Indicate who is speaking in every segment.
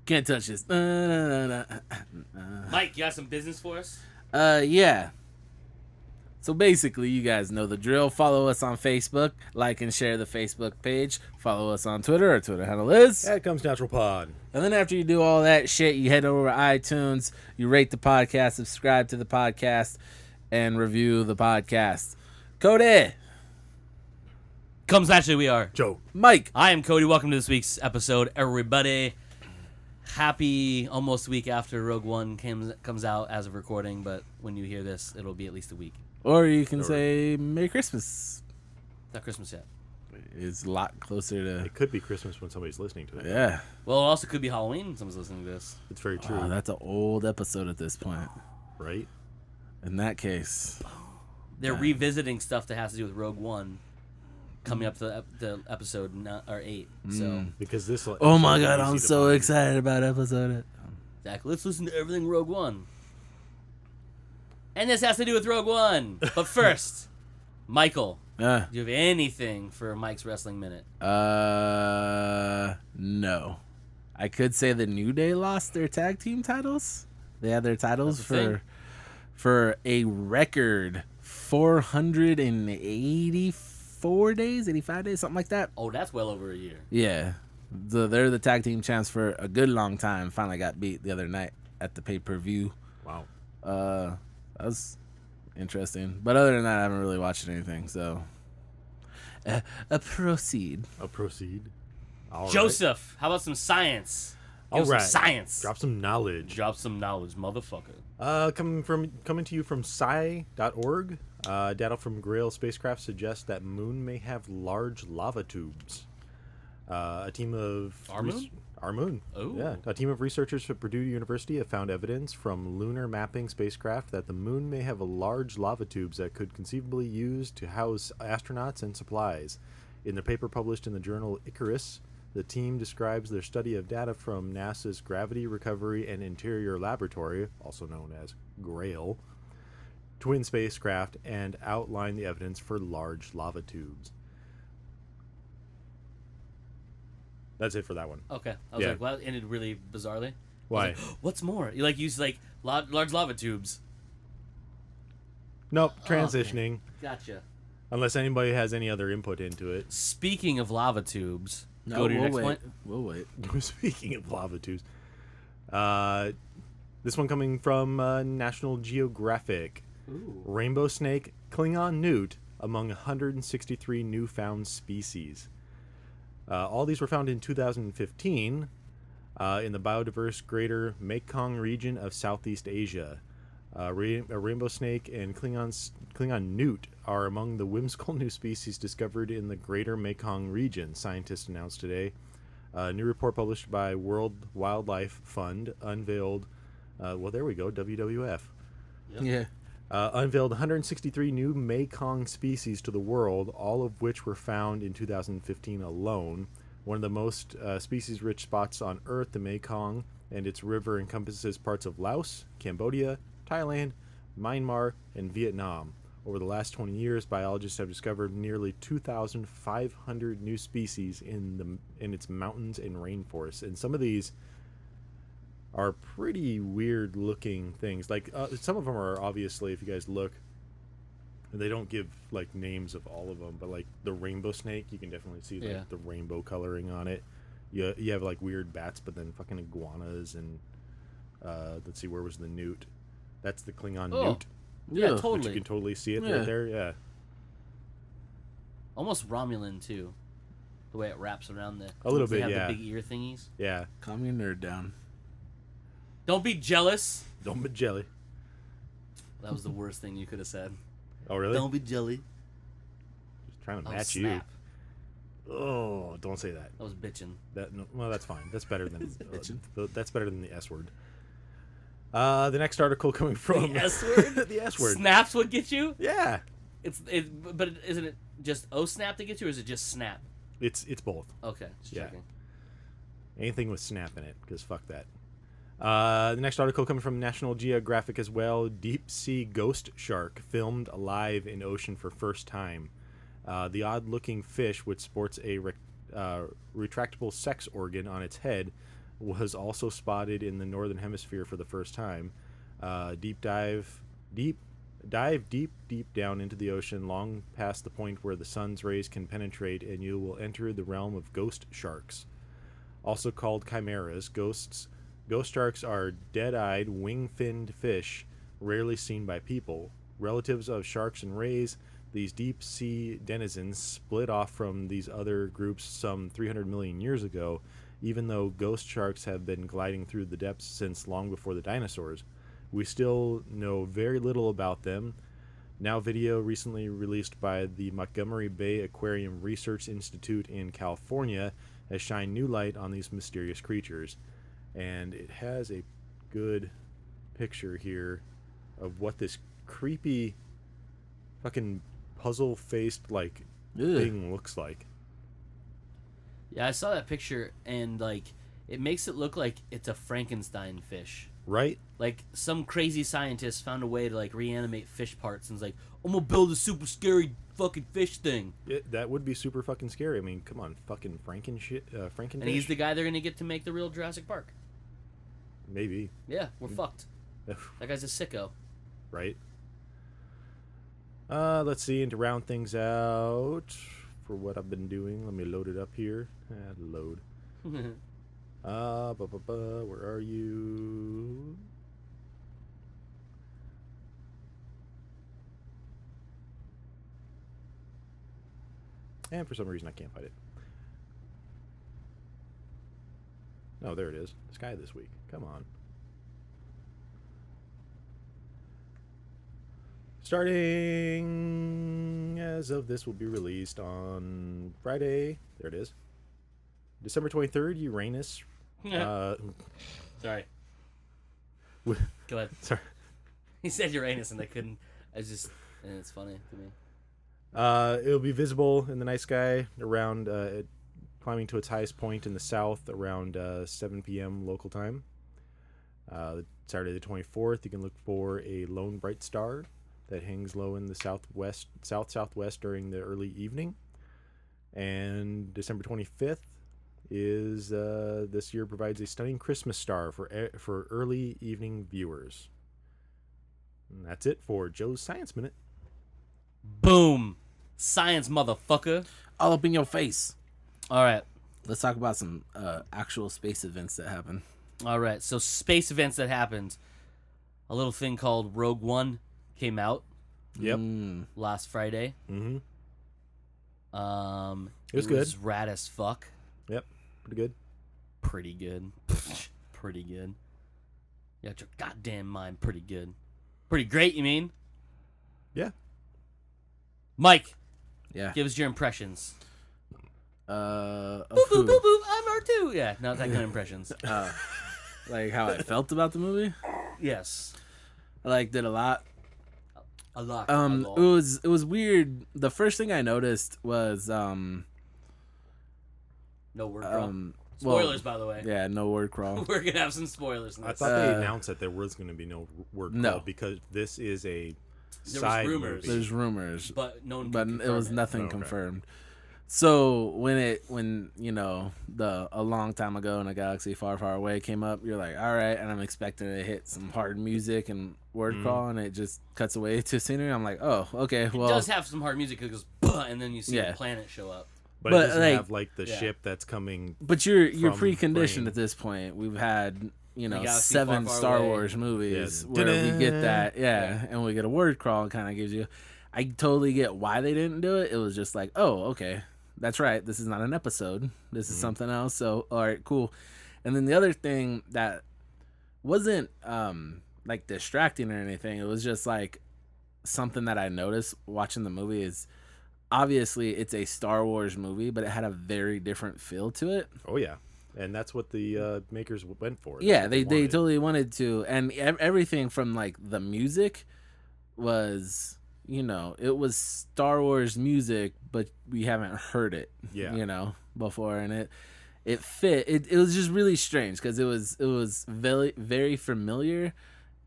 Speaker 1: Can't touch this.
Speaker 2: Mike, you got some business for us?
Speaker 1: Yeah. So basically, you guys know the drill. Follow us on Facebook, like and share the Facebook page. Follow us on Twitter. Our Twitter handle is.
Speaker 3: That comes Natural Pod.
Speaker 1: And then after you do all that shit, you head over to iTunes, you rate the podcast, subscribe to the podcast, and review the podcast. Cody.
Speaker 2: Comes naturally, we are.
Speaker 3: Joe.
Speaker 1: Mike.
Speaker 2: I am Cody. Welcome to this week's episode, everybody. Happy almost week after Rogue One comes out as of recording, but when you hear this, it'll be at least a week.
Speaker 1: Or you can say Merry Christmas.
Speaker 2: Not Christmas yet.
Speaker 1: It's a lot closer to...
Speaker 3: It could be Christmas when somebody's listening to it.
Speaker 1: Yeah.
Speaker 2: Well, it also could be Halloween when someone's listening to this.
Speaker 3: It's very true.
Speaker 1: Oh, that's an old episode at this point.
Speaker 3: Right?
Speaker 1: In that case.
Speaker 2: They're revisiting stuff that has to do with Rogue One coming up to the episode 8. So
Speaker 3: Because this.
Speaker 1: Oh my god, I'm so excited about episode 8.
Speaker 2: Exactly. Let's listen to everything Rogue One. And this has to do with Rogue One. But first, Michael, do you have anything for Mike's Wrestling Minute?
Speaker 1: No. I could say the New Day lost their tag team titles. They had their titles for a record 484 days, 85 days, something like that.
Speaker 2: Oh, that's well over a year.
Speaker 1: Yeah. They're the tag team champs for a good long time. Finally got beat the other night at the pay-per-view.
Speaker 3: Wow.
Speaker 1: That was interesting. But other than that, I haven't really watched anything, so... proceed.
Speaker 3: I'll proceed. All
Speaker 2: Joseph, how about some science?
Speaker 3: All right.
Speaker 2: Some science.
Speaker 3: Drop some knowledge.
Speaker 2: Drop some knowledge, motherfucker.
Speaker 3: Coming to you from sci.org. Data from Grail spacecraft suggests that moon may have large lava tubes. A team of...
Speaker 2: Our moon?
Speaker 3: Our moon.
Speaker 2: Oh.
Speaker 3: Yeah. A team of researchers at Purdue University have found evidence from lunar mapping spacecraft that the moon may have large lava tubes that could conceivably use to house astronauts and supplies. In the paper published in the journal Icarus, the team describes their study of data from NASA's Gravity Recovery and Interior Laboratory, also known as GRAIL, twin spacecraft, and outline the evidence for large lava tubes. That's it for that one.
Speaker 2: Okay. I was like, well, it ended really bizarrely.
Speaker 3: Why?
Speaker 2: Like, what's more? You use large lava tubes.
Speaker 3: Nope, transitioning.
Speaker 2: Okay. Gotcha.
Speaker 3: Unless anybody has any other input into it.
Speaker 2: Speaking of lava tubes,
Speaker 1: No,
Speaker 2: go to your
Speaker 1: we'll
Speaker 2: next
Speaker 1: wait.
Speaker 2: point.
Speaker 1: We'll wait.
Speaker 3: Speaking of lava tubes. This one coming from National Geographic.
Speaker 2: Ooh.
Speaker 3: Rainbow snake, Klingon newt, among 163 newfound species. All these were found in 2015 in the biodiverse greater Mekong region of Southeast Asia. A rainbow snake and Klingon newt are among the whimsical new species discovered in the greater Mekong region, scientists announced today. A new report published by World Wildlife Fund unveiled, there we go, WWF.
Speaker 2: Yep.
Speaker 1: Yeah.
Speaker 3: Unveiled 163 new Mekong species to the world, all of which were found in 2015 alone. One of the most species-rich spots on Earth, the Mekong, and its river encompasses parts of Laos, Cambodia, Thailand, Myanmar, and Vietnam. Over the last 20 years, biologists have discovered nearly 2,500 new species in its mountains and rainforests, and some of these are pretty weird looking things. Like some of them are obviously, if you guys look, they don't give like names of all of them, but like the rainbow snake, you can definitely see like the rainbow coloring on it. You have like weird bats, but then fucking iguanas and let's see, where was the newt? That's the Klingon newt.
Speaker 2: Yeah,
Speaker 1: Yeah.
Speaker 2: totally.
Speaker 3: But you can totally see it
Speaker 1: Yeah.
Speaker 3: right there. Yeah.
Speaker 2: Almost Romulan too, the way it wraps around the.
Speaker 3: A little
Speaker 2: they
Speaker 3: bit,
Speaker 2: have
Speaker 3: yeah.
Speaker 2: The big ear thingies.
Speaker 3: Yeah.
Speaker 1: Calm your nerd down.
Speaker 2: Don't be jealous.
Speaker 3: Don't be jelly.
Speaker 2: That was the worst thing you could have said.
Speaker 3: Oh really?
Speaker 2: Don't be jelly.
Speaker 3: Just trying to
Speaker 2: Oh,
Speaker 3: match
Speaker 2: snap.
Speaker 3: you. Oh, don't say that.
Speaker 2: I was bitching.
Speaker 3: Well, that's fine. That's better than
Speaker 1: Bitchin'.
Speaker 3: that's better than the S word. The next article coming from
Speaker 2: The S word?
Speaker 3: the S word.
Speaker 2: Snaps would get you?
Speaker 3: Yeah,
Speaker 2: But isn't it just snap to get you, or is it just snap?
Speaker 3: it's both.
Speaker 2: Okay, just
Speaker 3: Yeah.
Speaker 2: checking.
Speaker 3: Anything with snap in it, because fuck that. The next article coming from National Geographic as well. Deep sea ghost shark filmed alive in ocean for first time. The odd-looking fish, which sports a retractable sex organ on its head, was also spotted in the northern hemisphere for the first time. Dive deep down into the ocean, long past the point where the sun's rays can penetrate, and you will enter the realm of ghost sharks, also called chimeras. Ghost sharks are dead-eyed, wing-finned fish, rarely seen by people. Relatives of sharks and rays, these deep-sea denizens split off from these other groups some 300 million years ago, even though ghost sharks have been gliding through the depths since long before the dinosaurs. We still know very little about them. Now video recently released by the Montgomery Bay Aquarium Research Institute in California has shined new light on these mysterious creatures. And it has a good picture here of what this creepy fucking puzzle-faced like thing looks like.
Speaker 2: Yeah, I saw that picture, and like it makes it look like it's a Frankenstein fish.
Speaker 3: Right?
Speaker 2: Like some crazy scientist found a way to like reanimate fish parts and was like, I'm gonna build a super scary fucking fish thing.
Speaker 3: That would be super fucking scary. I mean, come on, fucking Frankenfish.
Speaker 2: And he's the guy they're gonna get to make the real Jurassic Park.
Speaker 3: Maybe.
Speaker 2: Yeah, we're fucked. That guy's a sicko.
Speaker 3: Right? Let's see, and to round things out for what I've been doing, let me load it up here. Load. Where are you? And for some reason I can't find it. Oh, there it is. Sky this week. Come on. Starting as of this will be released on Friday. There it is. December 23rd, Uranus.
Speaker 2: Sorry. Go ahead.
Speaker 3: Sorry.
Speaker 2: He said Uranus and I couldn't. And it's funny to me.
Speaker 3: It'll be visible in the night sky around climbing to its highest point in the south around 7 p.m. local time. Saturday the 24th, you can look for a lone bright star that hangs low in the southwest during the early evening. And December 25th is this year provides a stunning Christmas star for early evening viewers. And that's it for Joe's Science Minute.
Speaker 2: Boom. Science, motherfucker.
Speaker 1: All up in your face.
Speaker 2: All right.
Speaker 1: Let's talk about some actual space events that happen.
Speaker 2: All right. So space events that happened. A little thing called Rogue One came out.
Speaker 3: Yep.
Speaker 2: Last Friday.
Speaker 3: Mm-hmm.
Speaker 2: It was
Speaker 3: good.
Speaker 2: Rad as fuck.
Speaker 3: Yep. Pretty good.
Speaker 2: Pretty good. Pretty good. You got your goddamn mind pretty good. Pretty great, you mean?
Speaker 3: Yeah.
Speaker 2: Mike.
Speaker 1: Yeah.
Speaker 2: Give us your impressions.
Speaker 1: Of
Speaker 2: Boop,
Speaker 1: who?
Speaker 2: boop, boop, boop. I'm R2. Yeah, not that kind of impressions.
Speaker 1: Like how I felt about the movie.
Speaker 2: Yes.
Speaker 1: I liked it a lot.
Speaker 2: A lot.
Speaker 1: It was weird. The first thing I noticed was
Speaker 2: No word crawl. Spoilers, by the way.
Speaker 1: Yeah, no word crawl.
Speaker 2: We're gonna have some spoilers in this.
Speaker 3: I thought they announced that there was going to be no word call because this is a side movie.
Speaker 1: There's rumors,
Speaker 2: but no one.
Speaker 1: But it was nothing
Speaker 3: okay.
Speaker 1: confirmed. So when a long time ago in a galaxy far, far away came up, you're like, all right, and I'm expecting to hit some hard music and word crawl, and it just cuts away to scenery. I'm like, oh, okay, well,
Speaker 2: it does have some hard music. It goes, "Buh," and then you see the planet show up.
Speaker 3: But it doesn't have like the ship that's coming.
Speaker 1: But you're preconditioned
Speaker 3: frame.
Speaker 1: at this point. We've had
Speaker 2: 7
Speaker 1: far, far
Speaker 2: Star
Speaker 1: Wars movies where we get that, and we get a word crawl. And kind of gives you. I totally get why they didn't do it. It was just like, oh, okay. That's right. This is not an episode. This is something else. So, all right, cool. And then the other thing that wasn't like distracting or anything, it was just like something that I noticed watching the movie is obviously it's a Star Wars movie, but it had a very different feel to it.
Speaker 3: Oh, yeah. And that's what the makers went for.
Speaker 1: Yeah, they totally wanted to. And everything from like the music was... it was Star Wars music, but we haven't heard it, before, and it fit. It was just really strange because it was very, very familiar,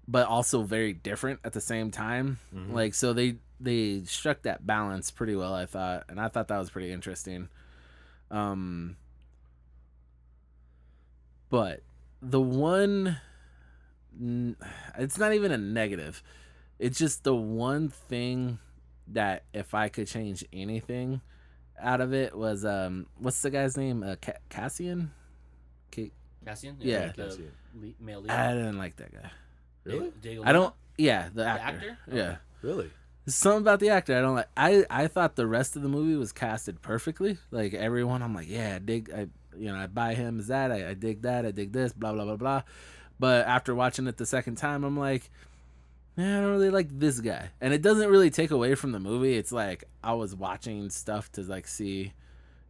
Speaker 1: but also very different at the same time. Mm-hmm. Like, so they struck that balance pretty well, I thought, and I thought that was pretty interesting. But the one, it's not even a negative. It's just the one thing that if I could change anything out of it was what's the guy's name? Cassian.
Speaker 2: Cassian.
Speaker 1: Yeah.
Speaker 2: Like
Speaker 3: Cassian.
Speaker 2: Male lead.
Speaker 1: I didn't like that guy.
Speaker 3: Really?
Speaker 2: Diego
Speaker 1: I don't.
Speaker 2: Luna?
Speaker 1: Yeah, the
Speaker 2: The
Speaker 1: actor.
Speaker 2: actor?
Speaker 1: Yeah.
Speaker 3: Really?
Speaker 1: There's something about the actor I don't like. I thought the rest of the movie was casted perfectly. Like everyone, I'm like, yeah, I buy him as that. I dig that. I dig this. Blah blah blah blah. But after watching it the second time, I'm like, yeah, I don't really like this guy. And it doesn't really take away from the movie. It's like I was watching stuff to like see,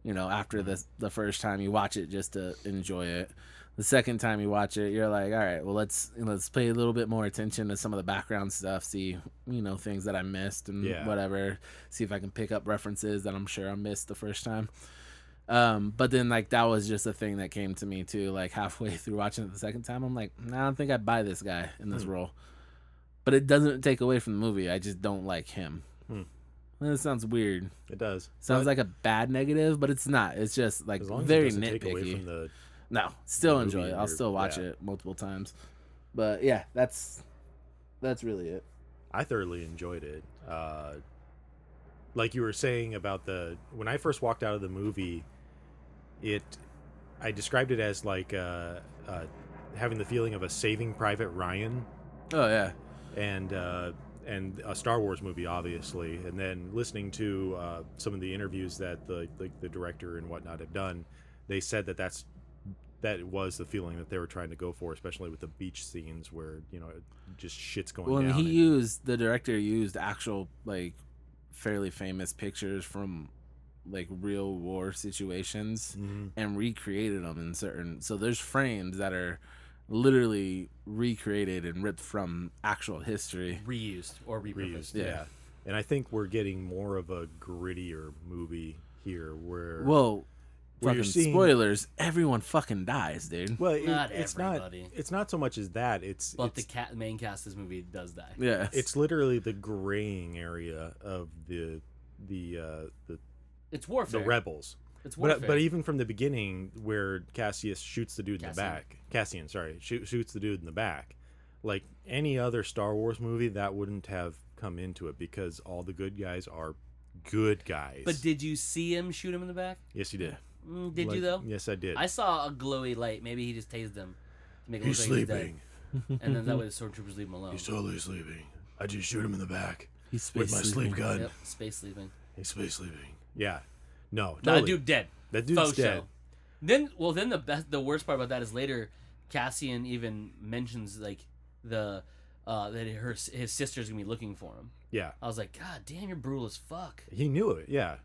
Speaker 1: after the first time you watch it just to enjoy it. The second time you watch it, you're like, all right, well, let's pay a little bit more attention to some of the background stuff, see, things that I missed and whatever, see if I can pick up references that I'm sure I missed the first time. But then, like, that was just a thing that came to me, too, like, halfway through watching it the second time. I'm like, I don't think I buy this guy in this role. But it doesn't take away from the movie. I just don't like him. That sounds weird.
Speaker 3: It does.
Speaker 1: Sounds like a bad negative, but it's not. It's just, like,
Speaker 3: As long as
Speaker 1: very
Speaker 3: it doesn't take away
Speaker 1: nitpicky.
Speaker 3: from the
Speaker 1: No, still
Speaker 3: the
Speaker 1: enjoy
Speaker 3: movie
Speaker 1: it. I'll still watch it multiple times. But yeah, that's really it.
Speaker 3: I thoroughly enjoyed it. Like you were saying about when I first walked out of the movie, I described it as like having the feeling of a Saving Private Ryan.
Speaker 1: Oh yeah.
Speaker 3: And a Star Wars movie, obviously, and then listening to some of the interviews that the director and whatnot have done, they said that was the feeling that they were trying to go for, especially with the beach scenes where just shit's going down.
Speaker 1: Well, the director used actual like fairly famous pictures from like real war situations and recreated them in certain. So there's frames that are literally recreated and ripped from actual history,
Speaker 2: reused or repurposed.
Speaker 3: Yeah. And I think we're getting more of a grittier movie here, where
Speaker 1: fucking spoilers, everyone fucking dies, dude.
Speaker 3: Well,
Speaker 2: Not
Speaker 3: it's
Speaker 2: everybody.
Speaker 3: It's not so much as that.
Speaker 2: But the main cast of this movie does die.
Speaker 1: Yeah,
Speaker 3: it's literally the graying area of the
Speaker 2: it's warfare.
Speaker 3: The rebels.
Speaker 2: It's warfare.
Speaker 3: But even from the beginning, where Cassian shoots the dude in the back, shoots the dude in the back. Like any other Star Wars movie, that wouldn't have come into it because all the good guys are good guys.
Speaker 2: But did you see him shoot him in the back?
Speaker 3: Yes, you did.
Speaker 2: Did you though?
Speaker 3: Yes, I did.
Speaker 2: I saw a glowy light. Maybe he just tased him to make it
Speaker 3: He's
Speaker 2: look like
Speaker 3: sleeping.
Speaker 2: He's dead. And then that way the stormtroopers leave him alone.
Speaker 3: He's totally sleeping. I just shoot him in the back.
Speaker 1: He's space
Speaker 3: with my sleep gun.
Speaker 2: Yep, space sleeping.
Speaker 3: He's space sleeping. Yeah. No,
Speaker 2: That
Speaker 3: totally.
Speaker 2: dude dead.
Speaker 3: That dude's
Speaker 2: Faux
Speaker 3: dead.
Speaker 2: show. Then the worst part about that is later, Cassian even mentions like that his sister's gonna be looking for him.
Speaker 3: Yeah.
Speaker 2: I was like, God damn, you're brutal as fuck.
Speaker 3: He knew it. Yeah.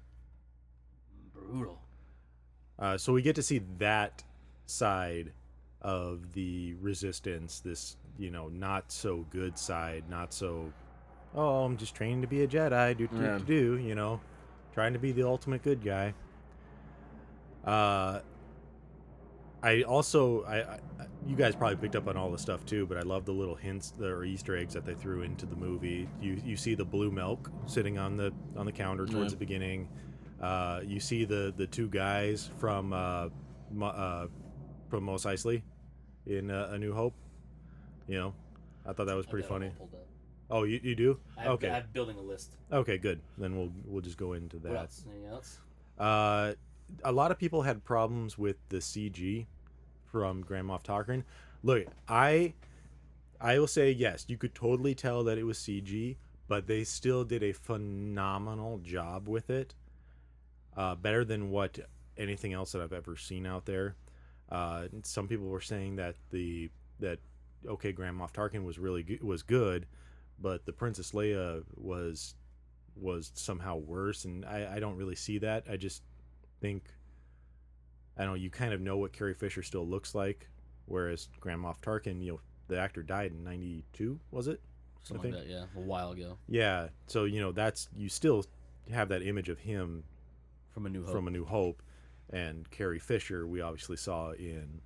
Speaker 2: Brutal.
Speaker 3: So we get to see that side of the resistance. This, not so good side. Not so. Oh, I'm just training to be a Jedi. Do. Trying to be the ultimate good guy. I you guys probably picked up on all the stuff too, but I love the little hints or Easter eggs that they threw into the movie. You see the blue milk sitting on the counter towards the beginning. You see the two guys from Mos Eisley in A New Hope. I thought that was pretty funny. Oh, you do? Okay.
Speaker 2: I'm building a list.
Speaker 3: Okay, good. Then we'll just go into that.
Speaker 2: What else? Anything else?
Speaker 3: A lot of people had problems with the CG from Grand Moff Tarkin. Look, I will say yes, you could totally tell that it was CG, but they still did a phenomenal job with it. Better than what anything else that I've ever seen out there. Some people were saying that Grand Moff Tarkin was good, but the Princess Leia was somehow worse, and I don't really see that. I just think, I don't know, you kind of know what Carrie Fisher still looks like, whereas Grand Moff Tarkin, the actor died in 92, was it?
Speaker 2: Something like that, yeah, a while ago.
Speaker 3: Yeah, so that's, you still have that image of him
Speaker 2: from A New
Speaker 3: Hope, and Carrie Fisher we obviously saw in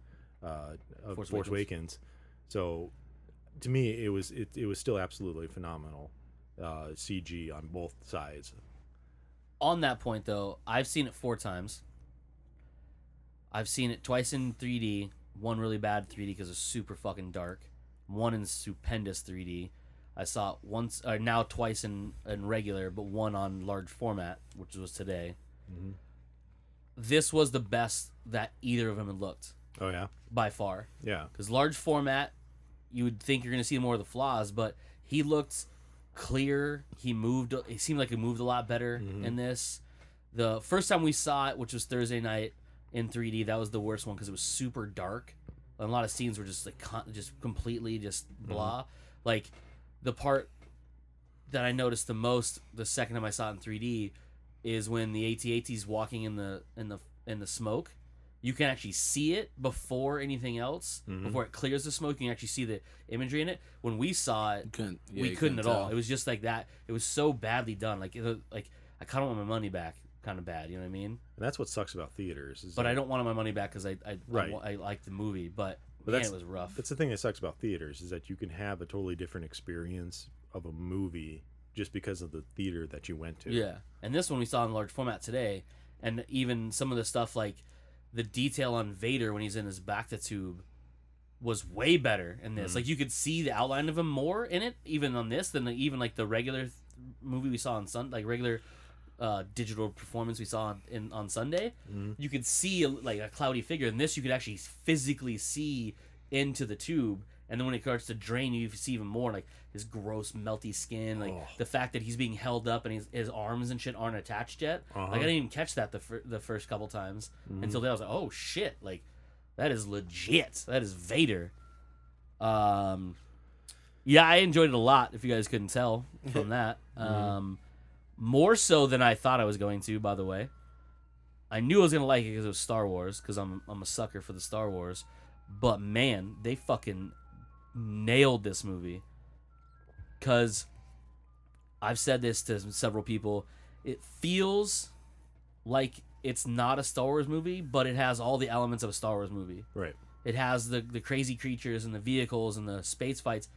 Speaker 3: Force Awakens. So to me, it was still absolutely phenomenal CG on both sides.
Speaker 2: On that point, though, I've seen it 4 times. I've seen it twice in 3D, one really bad 3D because it's super fucking dark, one in stupendous 3D. I saw it once, now twice in regular, but one on large format, which was today.
Speaker 3: Mm-hmm.
Speaker 2: This was the best that either of them had looked.
Speaker 3: Oh, yeah?
Speaker 2: By far.
Speaker 3: Yeah.
Speaker 2: Because large format, you would think you're going to see more of the flaws, but he looked clear. It seemed like he moved a lot better in this. The first time we saw it, which was Thursday night in 3D, that was the worst one because it was super dark. And a lot of scenes were just like just completely just blah. Like the part that I noticed the most the second time I saw it in 3D is when the AT-AT's walking in the smoke. You can actually see it before anything else. Before it clears the smoke, you can actually see the imagery in it. When we saw it, we couldn't at all. It was just like that. It was so badly done. Like I kind of want my money back, kind of bad. You know what I mean? And
Speaker 3: that's what sucks about theaters.
Speaker 2: But I don't want my money back because I like the movie. But man, it was rough.
Speaker 3: That's the thing that sucks about theaters is that you can have a totally different experience of a movie just because of the theater that you went to.
Speaker 2: Yeah, and this one we saw in large format today, and even some of the stuff like the detail on Vader when he's in his bacta tube was way better in this. Like you could see the outline of him more in it, even on this, than even like the regular movie we saw on regular digital performance we saw on Sunday. You could see like a cloudy figure. In this, you could actually physically see into the tube. And then when it starts to drain, you see even more like his gross, melty skin, like the fact that he's being held up and his arms and shit aren't attached yet. Like I didn't even catch that the first couple times until then. I was like, oh shit, like that is legit. That is Vader. Yeah, I enjoyed it a lot. If you guys couldn't tell from that, more so than I thought I was going to. By the way, I knew I was gonna like it because it was Star Wars. Because I'm a sucker for the Star Wars. But man, they fucking nailed this movie. Because I've said this to several people, it feels like it's not a Star Wars movie, but it has all the elements of a Star Wars movie.
Speaker 3: Right.
Speaker 2: It has the crazy creatures and the vehicles and the space fights,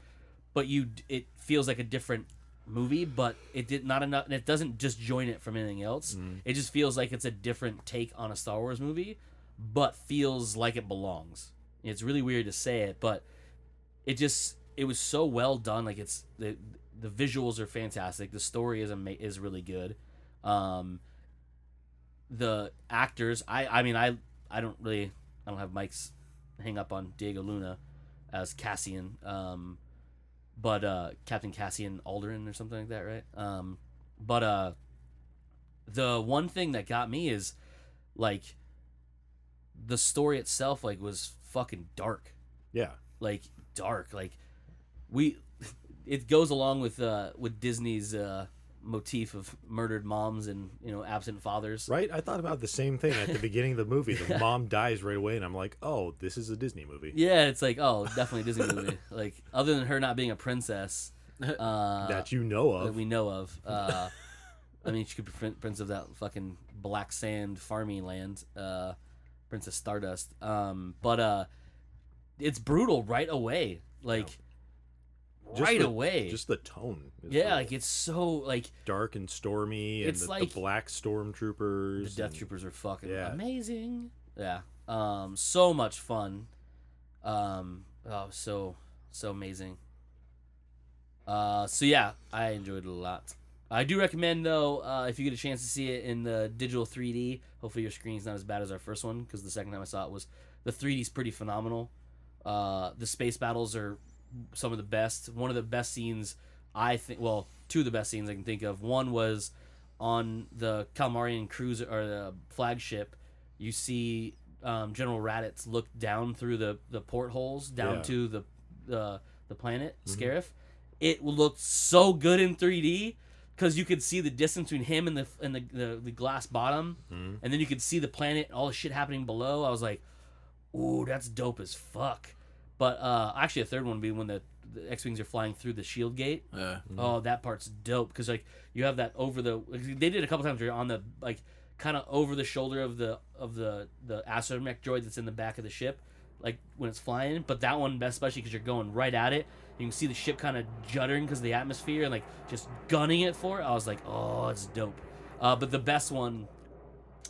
Speaker 2: but it feels like a different movie, but it did not enough, and it doesn't just join it from anything else. It just feels like it's a different take on a Star Wars movie, but feels like it belongs. It's really weird to say it, but it was so well done. Like it's the visuals are fantastic. The story is really good. The actors, I don't have Mike's hang up on Diego Luna as Cassian, but Captain Cassian Alderaan or something like that, right? But the one thing that got me is like the story itself was fucking dark.
Speaker 3: Yeah.
Speaker 2: Like dark. Like it goes along with Disney's motif of murdered moms and absent fathers.
Speaker 3: Right? I thought about the same thing at the beginning of the movie. The mom dies right away and I'm like, "Oh, this is a Disney movie."
Speaker 2: Yeah, it's like, "Oh, definitely a Disney movie." Like other than her not being a princess
Speaker 3: that you know of.
Speaker 2: That we know of. I mean, she could be prince of that fucking black sand farming land. Princess Stardust. But it's brutal right away. Like away.
Speaker 3: Just the tone.
Speaker 2: Yeah, brutal. Like it's so like
Speaker 3: dark and stormy, and the black stormtroopers.
Speaker 2: The Death Troopers are fucking amazing. Yeah. So much fun. So amazing. So yeah, I enjoyed it a lot. I do recommend though, if you get a chance to see it in the digital 3D, hopefully your screen's not as bad as our first one, because the second time I saw it was the 3D's pretty phenomenal. The space battles are some of the best. One of the best scenes, I think. Well, two of the best scenes I can think of. One was on the Calmarian cruiser or the flagship. You see General Raditz look down through the portholes down to the planet Scarif. It looked so good in 3D. Because you could see the distance between him and the glass bottom, and then you could see the planet, all the shit happening below. I was like, "Ooh, that's dope as fuck." But actually, a third one would be when the X-wings are flying through the shield gate. Oh, that part's dope because like you have that over the. They did it a couple times where you're on the kind of over the shoulder of the astromech droid that's in the back of the ship, like when it's flying. But that one, especially because you're going right at it. You can see the ship kind of juddering because of the atmosphere and like just gunning it for it. I was like, oh, it's dope. But the best one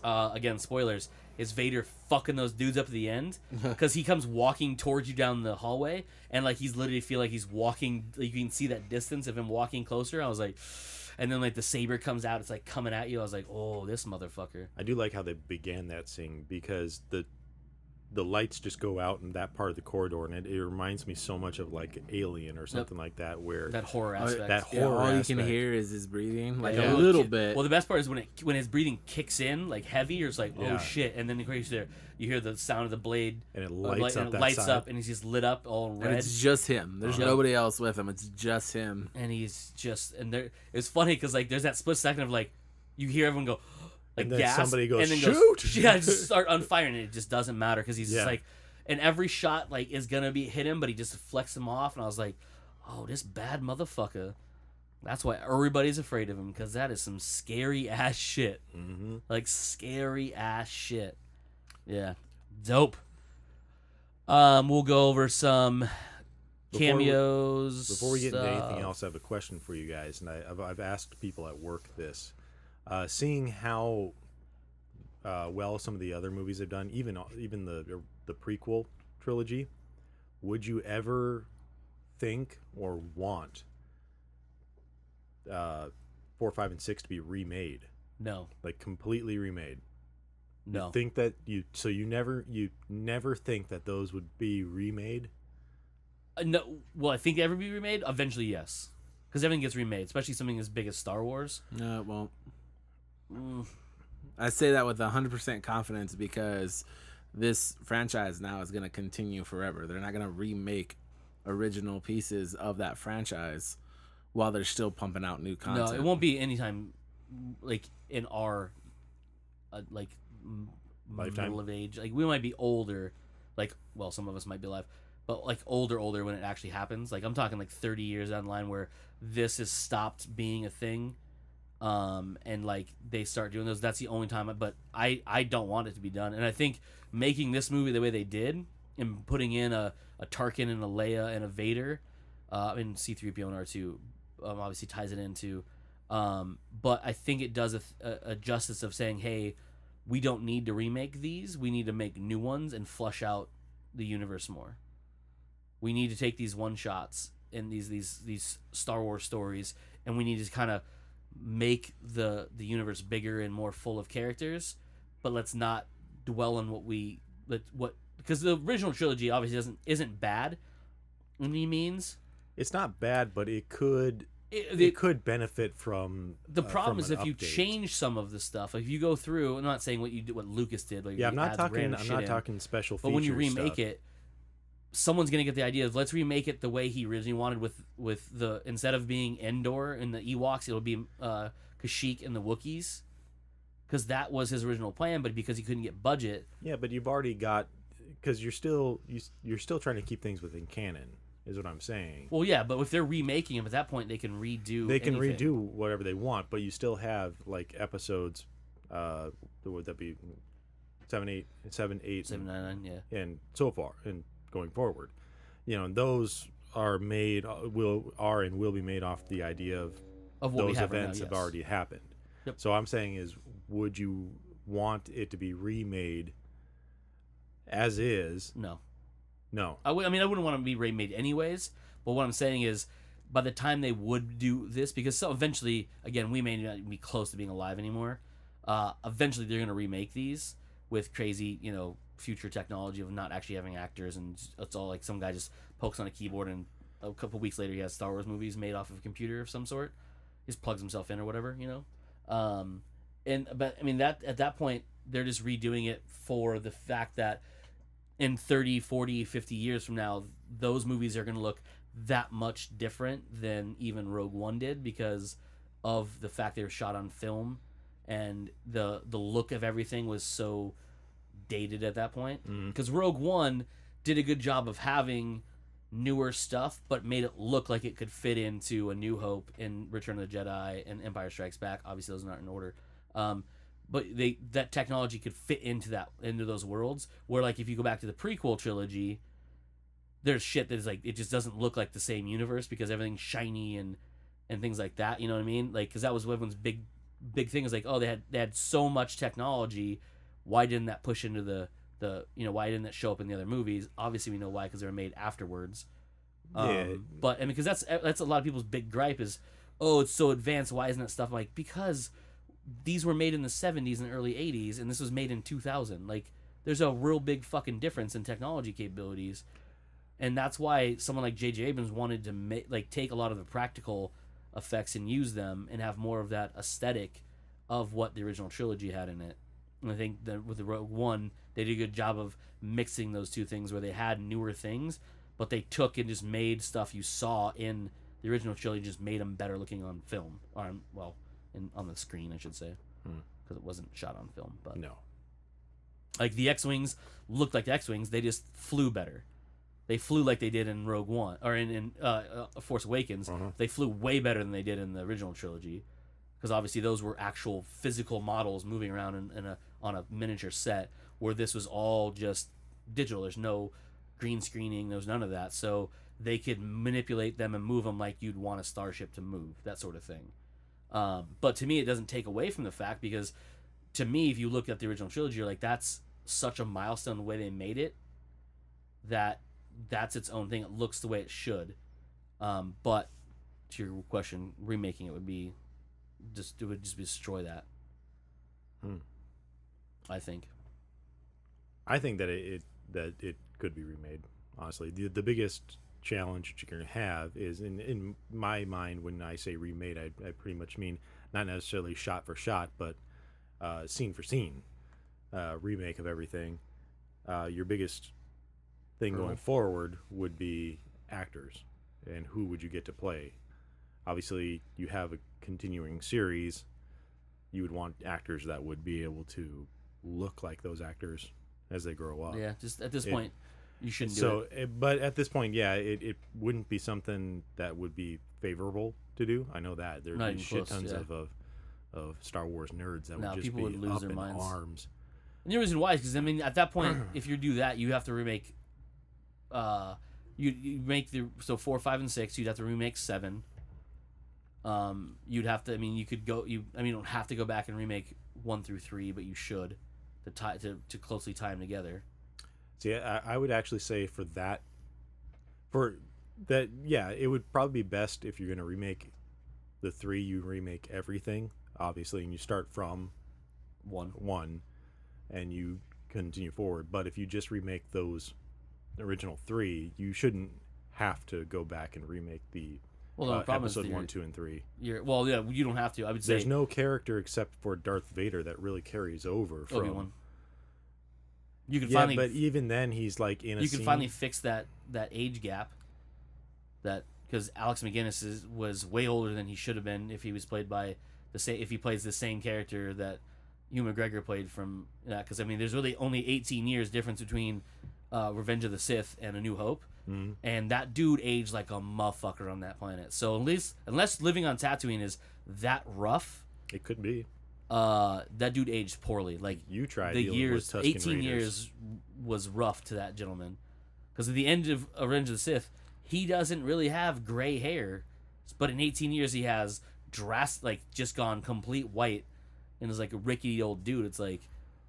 Speaker 2: again, spoilers, is Vader fucking those dudes up at the end, because he comes walking towards you down the hallway, and like he's literally feel like he's walking, like, you can see that distance of him walking closer. I was like, and then like the saber comes out, it's like coming at you. I was like, oh, this motherfucker.
Speaker 3: I do like how they began that scene, because the lights just go out in that part of the corridor, and it reminds me so much of like Alien or something like that, where
Speaker 2: That horror aspect.
Speaker 3: that horror
Speaker 1: all you
Speaker 3: aspect.
Speaker 1: can hear is his breathing, like
Speaker 3: Yeah.
Speaker 1: a little bit.
Speaker 2: Well, the best part is when his breathing kicks in like heavy, or it's like,
Speaker 3: Yeah.
Speaker 2: oh shit, and then you hear the sound of the blade,
Speaker 3: And it lights up
Speaker 2: and it
Speaker 3: that
Speaker 2: lights
Speaker 3: side.
Speaker 2: up, and he's just lit up all
Speaker 1: And
Speaker 2: red.
Speaker 1: it's just him. There's nobody else with him. It's just him.
Speaker 2: And he's just, and there, it's funny because like there's that split second of like you hear everyone go like
Speaker 3: And then
Speaker 2: gasp,
Speaker 3: somebody goes,
Speaker 2: and then
Speaker 3: "Shoot!"
Speaker 2: yeah, just start on fire, and it just doesn't matter because he's
Speaker 3: Yeah.
Speaker 2: just like, and every shot like is gonna be hit him, but he just flecks him off, and I was like, oh, this bad motherfucker. That's why everybody's afraid of him, because that is some scary ass shit.
Speaker 3: Mm-hmm.
Speaker 2: Like scary ass shit. Yeah, dope. We'll go over some cameos.
Speaker 3: Before we get into anything
Speaker 2: stuff.
Speaker 3: else, I have a question for you guys, and I've asked people at work this. Seeing how well some of the other movies have done, even the prequel trilogy, would you ever think or want 4, 5, and 6 to be remade,
Speaker 2: No,
Speaker 3: like completely remade?
Speaker 2: no.
Speaker 3: Think that you never think that those would be remade?
Speaker 2: No. Well, I think they ever be remade. Eventually, yes, because everything gets remade, especially something as big as Star Wars.
Speaker 1: No, it won't.
Speaker 2: Mm.
Speaker 1: I say that with 100% confidence because this franchise now is going to continue forever. They're not going to remake original pieces of that franchise while they're still pumping out new content.
Speaker 2: No, it won't be anytime like in our like
Speaker 3: Lifetime?
Speaker 2: middle of age. Like we might be older, like, well, some of us might be alive, but like older when it actually happens. Like I'm talking like 30 years down the line where this has stopped being a thing, and like they start doing those. That's the only time. But I don't want it to be done, and I think making this movie the way they did and putting in a Tarkin and a Leia and a Vader, and C-3PO and R2, obviously ties it into. But I think it does a justice of saying, hey, we don't need to remake these. We need to make new ones and flush out the universe more. We need to take these one shots in these Star Wars stories, and we need to kind of make the universe bigger and more full of characters. But let's not dwell on what because the original trilogy obviously isn't bad in any means.
Speaker 3: It's not bad, but it could benefit from
Speaker 2: the problem
Speaker 3: from
Speaker 2: is
Speaker 3: an
Speaker 2: if you
Speaker 3: update.
Speaker 2: change some of the stuff, like if you go through, I'm not saying what Lucas did. Like
Speaker 3: Yeah, I'm not talking
Speaker 2: talking
Speaker 3: special features.
Speaker 2: But when you remake
Speaker 3: stuff.
Speaker 2: it, someone's gonna get the idea of let's remake it the way he originally wanted with the, instead of being Endor and the Ewoks, it'll be Kashyyyk and the Wookiees, because that was his original plan. But because he couldn't get budget,
Speaker 3: Yeah, but you've already got, because you're still trying to keep things within canon, is what I'm saying.
Speaker 2: well, yeah. But if they're remaking them at that point, they can redo.
Speaker 3: They can
Speaker 2: anything.
Speaker 3: redo whatever they want, but you still have like episodes. Would that be 7, 8,
Speaker 2: 7, 9, 9, yeah.
Speaker 3: and so far and going forward, and those are made and will be made off the idea of
Speaker 2: Of what
Speaker 3: those
Speaker 2: we have
Speaker 3: events
Speaker 2: right now,
Speaker 3: have
Speaker 2: yes.
Speaker 3: already happened.
Speaker 2: Yep.
Speaker 3: So I'm saying is, would you want it to be remade as is?
Speaker 2: No.
Speaker 3: No.
Speaker 2: I wouldn't want to be remade anyways. But what I'm saying is, by the time they would do this, because so eventually, again, we may not be close to being alive anymore. Eventually, they're going to remake these with crazy, future technology of not actually having actors, and it's all like some guy just pokes on a keyboard, and a couple weeks later, he has Star Wars movies made off of a computer of some sort. He just plugs himself in or whatever, But I mean that at that point, they're just redoing it for the fact that in 30, 40, 50 years from now, those movies are going to look that much different than even Rogue One did, because of the fact they were shot on film, and the look of everything was so dated at that point. Because Rogue One did a good job of having newer stuff, but made it look like it could fit into A New Hope and Return of the Jedi and Empire Strikes Back. Obviously, those aren't in order. But that technology could fit into those worlds. Where like if you go back to the prequel trilogy, there's shit that is like it just doesn't look like the same universe because everything's shiny and things like that. You know what I mean? Like because that was everyone's big big thing is like, oh, they had so much technology. Why didn't that push into the why didn't that show up in the other movies? Obviously, we know why, because they were made afterwards. But I mean, because that's a lot of people's big gripe is, oh, it's so advanced. Why isn't that stuff? I'm like, because these were made in the 70s and early 80s, and this was made in 2000. Like, there's a real big fucking difference in technology capabilities, and that's why someone like J.J. Abrams wanted to take a lot of the practical effects and use them and have more of that aesthetic of what the original trilogy had in it. And I think that with the Rogue One, they did a good job of mixing those two things, where they had newer things, but they took and just made stuff you saw in the original trilogy, just made them better looking on film, or on the screen, I should say, because it wasn't shot on film. But
Speaker 3: no,
Speaker 2: like the X-wings looked like the X-wings, they just flew better. They flew like they did in Rogue One, or in Force Awakens. They flew way better than they did in the original trilogy, because obviously those were actual physical models moving around on a miniature set, where this was all just digital. There's no green screening, there's none of that, so they could manipulate them and move them like you'd want a starship to move, that sort of thing. But to me, it doesn't take away from the fact, because to me, if you look at the original trilogy, you're like, that's such a milestone the way they made it, that's its own thing. It looks the way it should. But to your question, remaking it would just destroy that. I think
Speaker 3: that it could be remade. Honestly, the biggest challenge that you're going to have is, in my mind, when I say remade, I pretty much mean not necessarily shot for shot, but scene for scene remake of everything. Your biggest thing going forward would be actors, and who would you get to play. Obviously, you have a continuing series. You would want actors that would be able to look like those actors as they grow up.
Speaker 2: Yeah, just at this point, you shouldn't do it.
Speaker 3: But at this point, yeah, it wouldn't be something that would be favorable to do. I know that there'd be shit tons of Star Wars nerds that would just
Speaker 2: people
Speaker 3: be
Speaker 2: would lose
Speaker 3: up
Speaker 2: their
Speaker 3: in
Speaker 2: minds.
Speaker 3: arms.
Speaker 2: And the reason why is because, I mean, at that point, if you do that, you have to remake. You make 4, 5, and 6. You'd have to remake 7. You'd have to. I mean, you don't have to go back and remake 1 through 3, but you should to closely tie them together.
Speaker 3: See, I would actually say for that, yeah, it would probably be best if you're going to remake the 3. You remake everything, obviously, and you start from 1, and you continue forward. But if you just remake those original 3, you shouldn't have to go back and remake the episode 1, 2, and 3.
Speaker 2: You don't have to. I would say
Speaker 3: there's no character except for Darth Vader that really carries over from
Speaker 2: Obi-Wan. You could
Speaker 3: but even then, he's like in a.
Speaker 2: You can finally fix that age gap. That because Alex McGinnis was way older than he should have been if he was played by if he plays the same character that Ewan McGregor played from. Because I mean, there's really only 18 years difference between Revenge of the Sith and A New Hope.
Speaker 3: Mm-hmm.
Speaker 2: And that dude aged like a motherfucker on that planet. So unless living on Tatooine is that rough,
Speaker 3: it could be.
Speaker 2: That dude aged poorly. Like
Speaker 3: you tried
Speaker 2: the years,
Speaker 3: with Tusken
Speaker 2: 18
Speaker 3: Raiders.
Speaker 2: years was rough to that gentleman. Because at the end of Revenge of the Sith, he doesn't really have gray hair, but in 18 years he has just gone complete white, and is like a rickety old dude. It's like,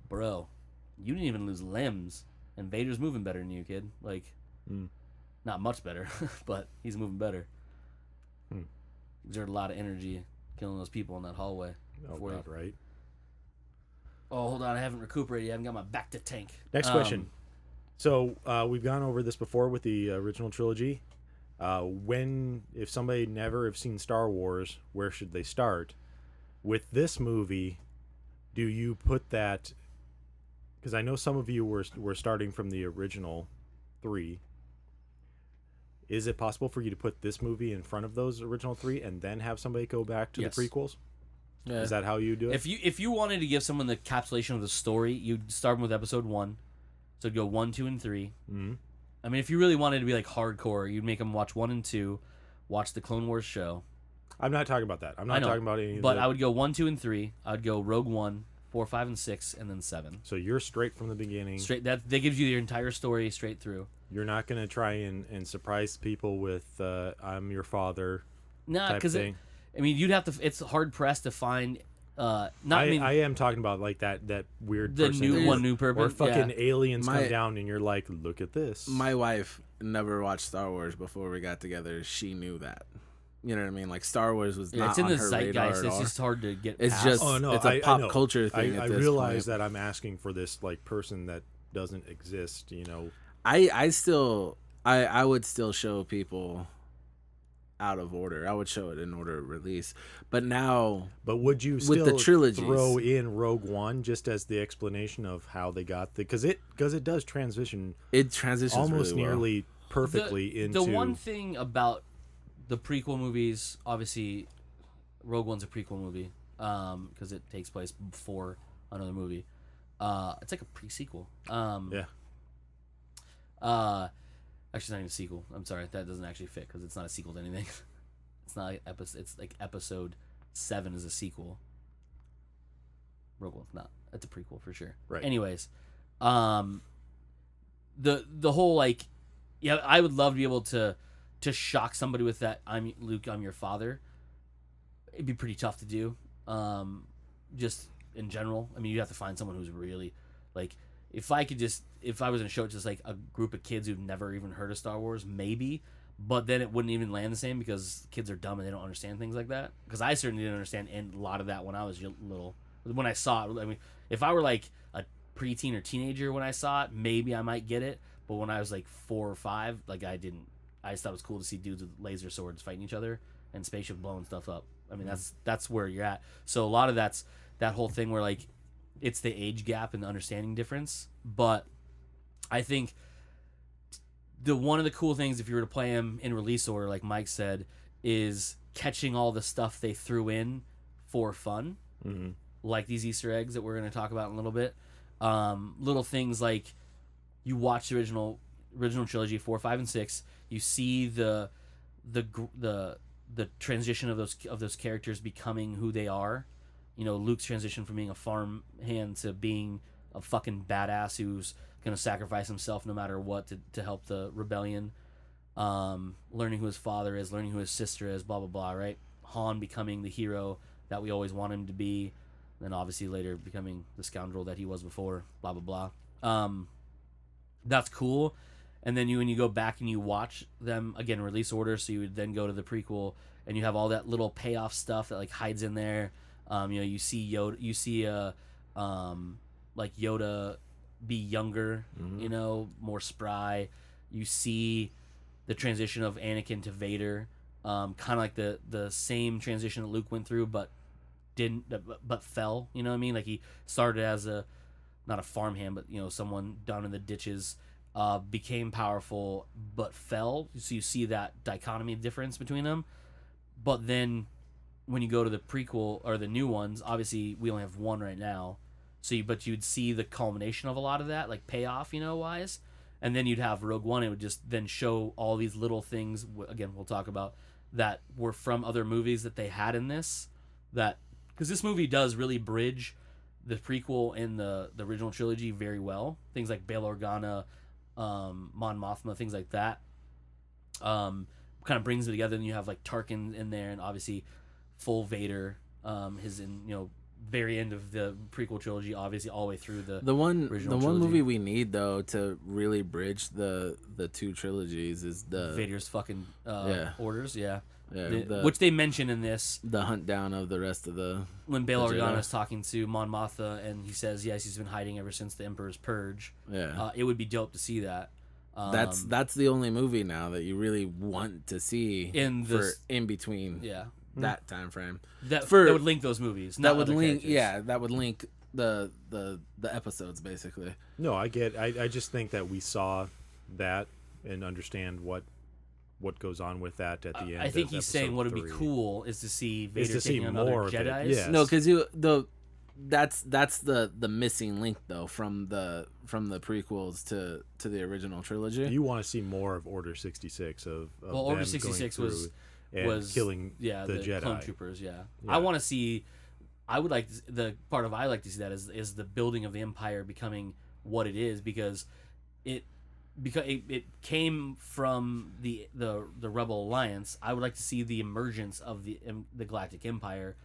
Speaker 2: bro, you didn't even lose limbs, and Vader's moving better than you, kid. Like. Not much better, but he's moving better. Exerted a lot of energy killing those people in that hallway.
Speaker 3: Oh, God, right.
Speaker 2: Oh, hold on. I haven't recuperated. I haven't got my back to tank.
Speaker 3: Next question. So we've gone over this before with the original trilogy. If somebody never have seen Star Wars, where should they start? With this movie, do you put that... Because I know some of you were starting from the original 3. Is it possible for you to put this movie in front of those original 3 and then have somebody go back to the prequels? Yeah. Is that how you do it?
Speaker 2: If you wanted to give someone the encapsulation of the story, you'd start with episode 1. So it'd go 1, 2, and 3.
Speaker 3: Mm-hmm.
Speaker 2: I mean, if you really wanted to be like hardcore, you'd make them watch 1 and 2, watch the Clone Wars show.
Speaker 3: I'm not talking about that. I'm not talking about any of
Speaker 2: But I would go 1, 2, and 3. I would go Rogue One, 4, 5, and 6, and then 7.
Speaker 3: So you're straight from the beginning.
Speaker 2: Straight. That gives you your entire story straight through.
Speaker 3: You're not going to try and surprise people with "I'm your father."
Speaker 2: Nah, because I mean, you'd have to. It's hard pressed to find
Speaker 3: I am talking about like that weird
Speaker 2: the
Speaker 3: person
Speaker 2: new purpose,
Speaker 3: or fucking
Speaker 2: yeah.
Speaker 3: aliens come down and you're like, look at this.
Speaker 1: My wife never watched Star Wars before we got together. She knew that. You know what I mean? Like Star Wars was not
Speaker 2: it's in
Speaker 1: on
Speaker 2: the
Speaker 1: her
Speaker 2: zeitgeist.
Speaker 1: radar at
Speaker 2: It's
Speaker 1: all.
Speaker 2: just hard to get.
Speaker 1: It's
Speaker 2: past.
Speaker 1: just it's a pop
Speaker 3: know.
Speaker 1: culture thing.
Speaker 3: I
Speaker 1: at this
Speaker 3: realize
Speaker 1: point.
Speaker 3: that I'm asking for this like person that doesn't exist. You know.
Speaker 1: I still I would still show people out of order. I would show it in order of release. But now,
Speaker 3: but would you
Speaker 1: with
Speaker 3: still
Speaker 1: the trilogies,
Speaker 3: throw in Rogue One just as the explanation of how they got because it does transition.
Speaker 1: It transitions
Speaker 3: almost
Speaker 1: really
Speaker 3: nearly perfectly into
Speaker 2: the one thing about the prequel movies. Obviously, Rogue One's a prequel movie because it takes place before another movie. It's like a pre-sequel.
Speaker 3: Yeah.
Speaker 2: Actually, it's not even a sequel. I'm sorry, that doesn't actually fit because it's not a sequel to anything. It's not like episode. It's like episode 7 is a sequel. Rogue One's not. That's a prequel for sure.
Speaker 3: Right.
Speaker 2: Anyways, the whole like, yeah, I would love to be able to shock somebody with that. I'm Luke. I'm your father. It'd be pretty tough to do. Just in general. I mean, you have to find someone who's really like. If I was gonna show it to just like a group of kids who've never even heard of Star Wars, maybe, but then it wouldn't even land the same because kids are dumb and they don't understand things like that. Because I certainly didn't understand a lot of that when I was little. When I saw it, I mean, if I were like a preteen or teenager when I saw it, maybe I might get it. But when I was like 4 or 5, like I didn't. I just thought it was cool to see dudes with laser swords fighting each other and spaceship blowing stuff up. I mean, that's where you're at. So a lot of that's that whole thing where like. It's the age gap and the understanding difference, but I think one of the cool things if you were to play them in release order, like Mike said, is catching all the stuff they threw in for fun, like these Easter eggs that we're going to talk about in a little bit. Little things like you watch the original trilogy 4, 5, and 6. You see the transition of those characters becoming who they are. You know, Luke's transition from being a farmhand to being a fucking badass who's gonna sacrifice himself no matter what to help the rebellion. Learning who his father is, learning who his sister is, blah blah blah. Right? Han becoming the hero that we always want him to be, then obviously later becoming the scoundrel that he was before. Blah blah blah. That's cool. And then when you go back and you watch them again release order, so you would then go to the prequel and you have all that little payoff stuff that like hides in there. You see Yoda. You see like Yoda be younger. You know, more spry. You see the transition of Anakin to Vader. Kind of like the same transition that Luke went through, but fell. You know what I mean? Like he started as not a farmhand, but someone down in the ditches. Became powerful, but fell. So you see that dichotomy difference between them. But then. When you go to the prequel or the new ones, obviously we only have one right now. But you'd see the culmination of a lot of that, like payoff, wise. And then you'd have Rogue One. It would just then show all these little things. Again, we'll talk about that were from other movies that they had in this. That because this movie does really bridge the prequel and the original trilogy very well. Things like Bail Organa, Mon Mothma, things like that. Kind of brings it together. And you have like Tarkin in there, and obviously. Full Vader, his very end of the prequel trilogy, obviously all the way through the one trilogy.
Speaker 1: Movie we need though to really bridge the two trilogies is the
Speaker 2: Vader's fucking orders, which they mention in this
Speaker 1: the hunt down of the rest of the
Speaker 2: when Bail Organa is talking to Mon Mothma and he says yes he's been hiding ever since the Emperor's Purge. It would be dope to see that.
Speaker 1: That's the only movie now that you really want to see in between. That time frame
Speaker 2: that would link those movies.
Speaker 1: That would link, that would link the episodes basically.
Speaker 3: No, I get. I just think that we saw that and understand what goes on with that at the end.
Speaker 2: I think he's saying what would be cool is to see Vader taking on
Speaker 3: more
Speaker 2: other Jedis.
Speaker 3: Yes.
Speaker 1: No, because that's the missing link though from the prequels to the original trilogy.
Speaker 3: You want to see more of Order 66 of
Speaker 2: Order 66 was
Speaker 3: killing the Jedi
Speaker 2: clone troopers. I want to see. I would like the part of I like to see that is the building of the Empire becoming what it is because it came from the Rebel Alliance. I would like to see the emergence of the Galactic Empire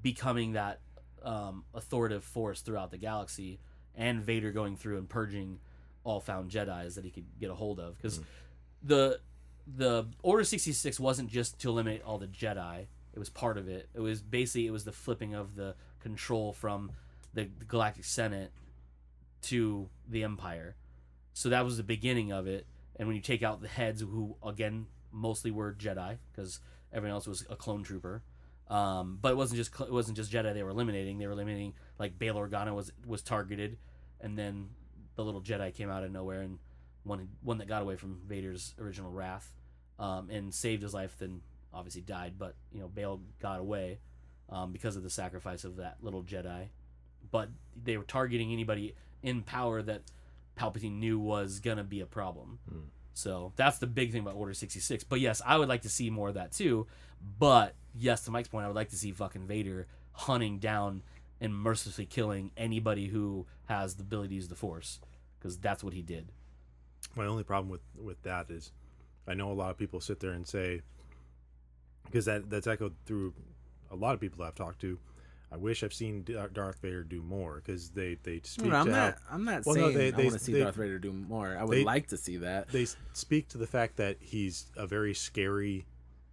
Speaker 2: becoming that authoritative force throughout the galaxy, and Vader going through and purging all found Jedis that he could get a hold of. Because the Order 66 wasn't just to eliminate all the Jedi. It was part of it. It was the flipping of the control from the Galactic Senate to the Empire. So that was the beginning of it. And when you take out the heads, who again mostly were Jedi, because everyone else was a clone trooper. But it wasn't just Jedi they were eliminating. They were eliminating, like, Bail Organa was targeted, and then the little Jedi came out of nowhere, and one that got away from Vader's original wrath, and saved his life. Then obviously died, but Bail got away because of the sacrifice of that little Jedi. But they were targeting anybody in power that Palpatine knew was gonna be a problem. So that's the big thing about Order 66. But yes, I would like to see more of that too. But yes, to Mike's point, I would like to see fucking Vader hunting down and mercilessly killing anybody who has the ability to use the Force, because that's what he did.
Speaker 3: My only problem with that is, I know a lot of people sit there and say, because that's echoed through a lot of people I've talked to, I wish I've seen Darth Vader do more, because they speak
Speaker 1: I'm
Speaker 3: to
Speaker 1: not saying I want to see Darth Vader do more. I would like to see that.
Speaker 3: They speak to the fact that he's a very scary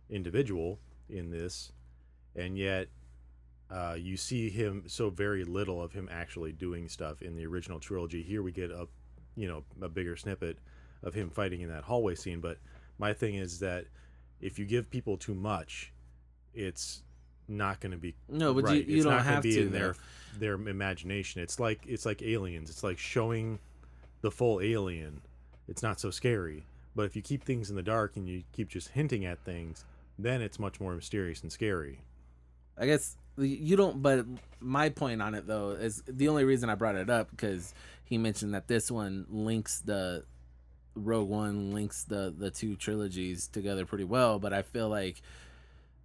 Speaker 3: individual in this, and yet you see him so very little of him actually doing stuff in the original trilogy. Here we get a bigger snippet of him fighting in that hallway scene. But my thing is that if you give people too much, it's not going to be right.
Speaker 1: You don't have to
Speaker 3: in their imagination. It's like Aliens. It's like showing the full alien. It's not so scary. But if you keep things in the dark and you keep just hinting at things, then it's much more mysterious and scary.
Speaker 1: I guess you don't. But my point on it, though, is the only reason I brought it up, because he mentioned that this one links the Rogue One links the two trilogies together pretty well. But I feel like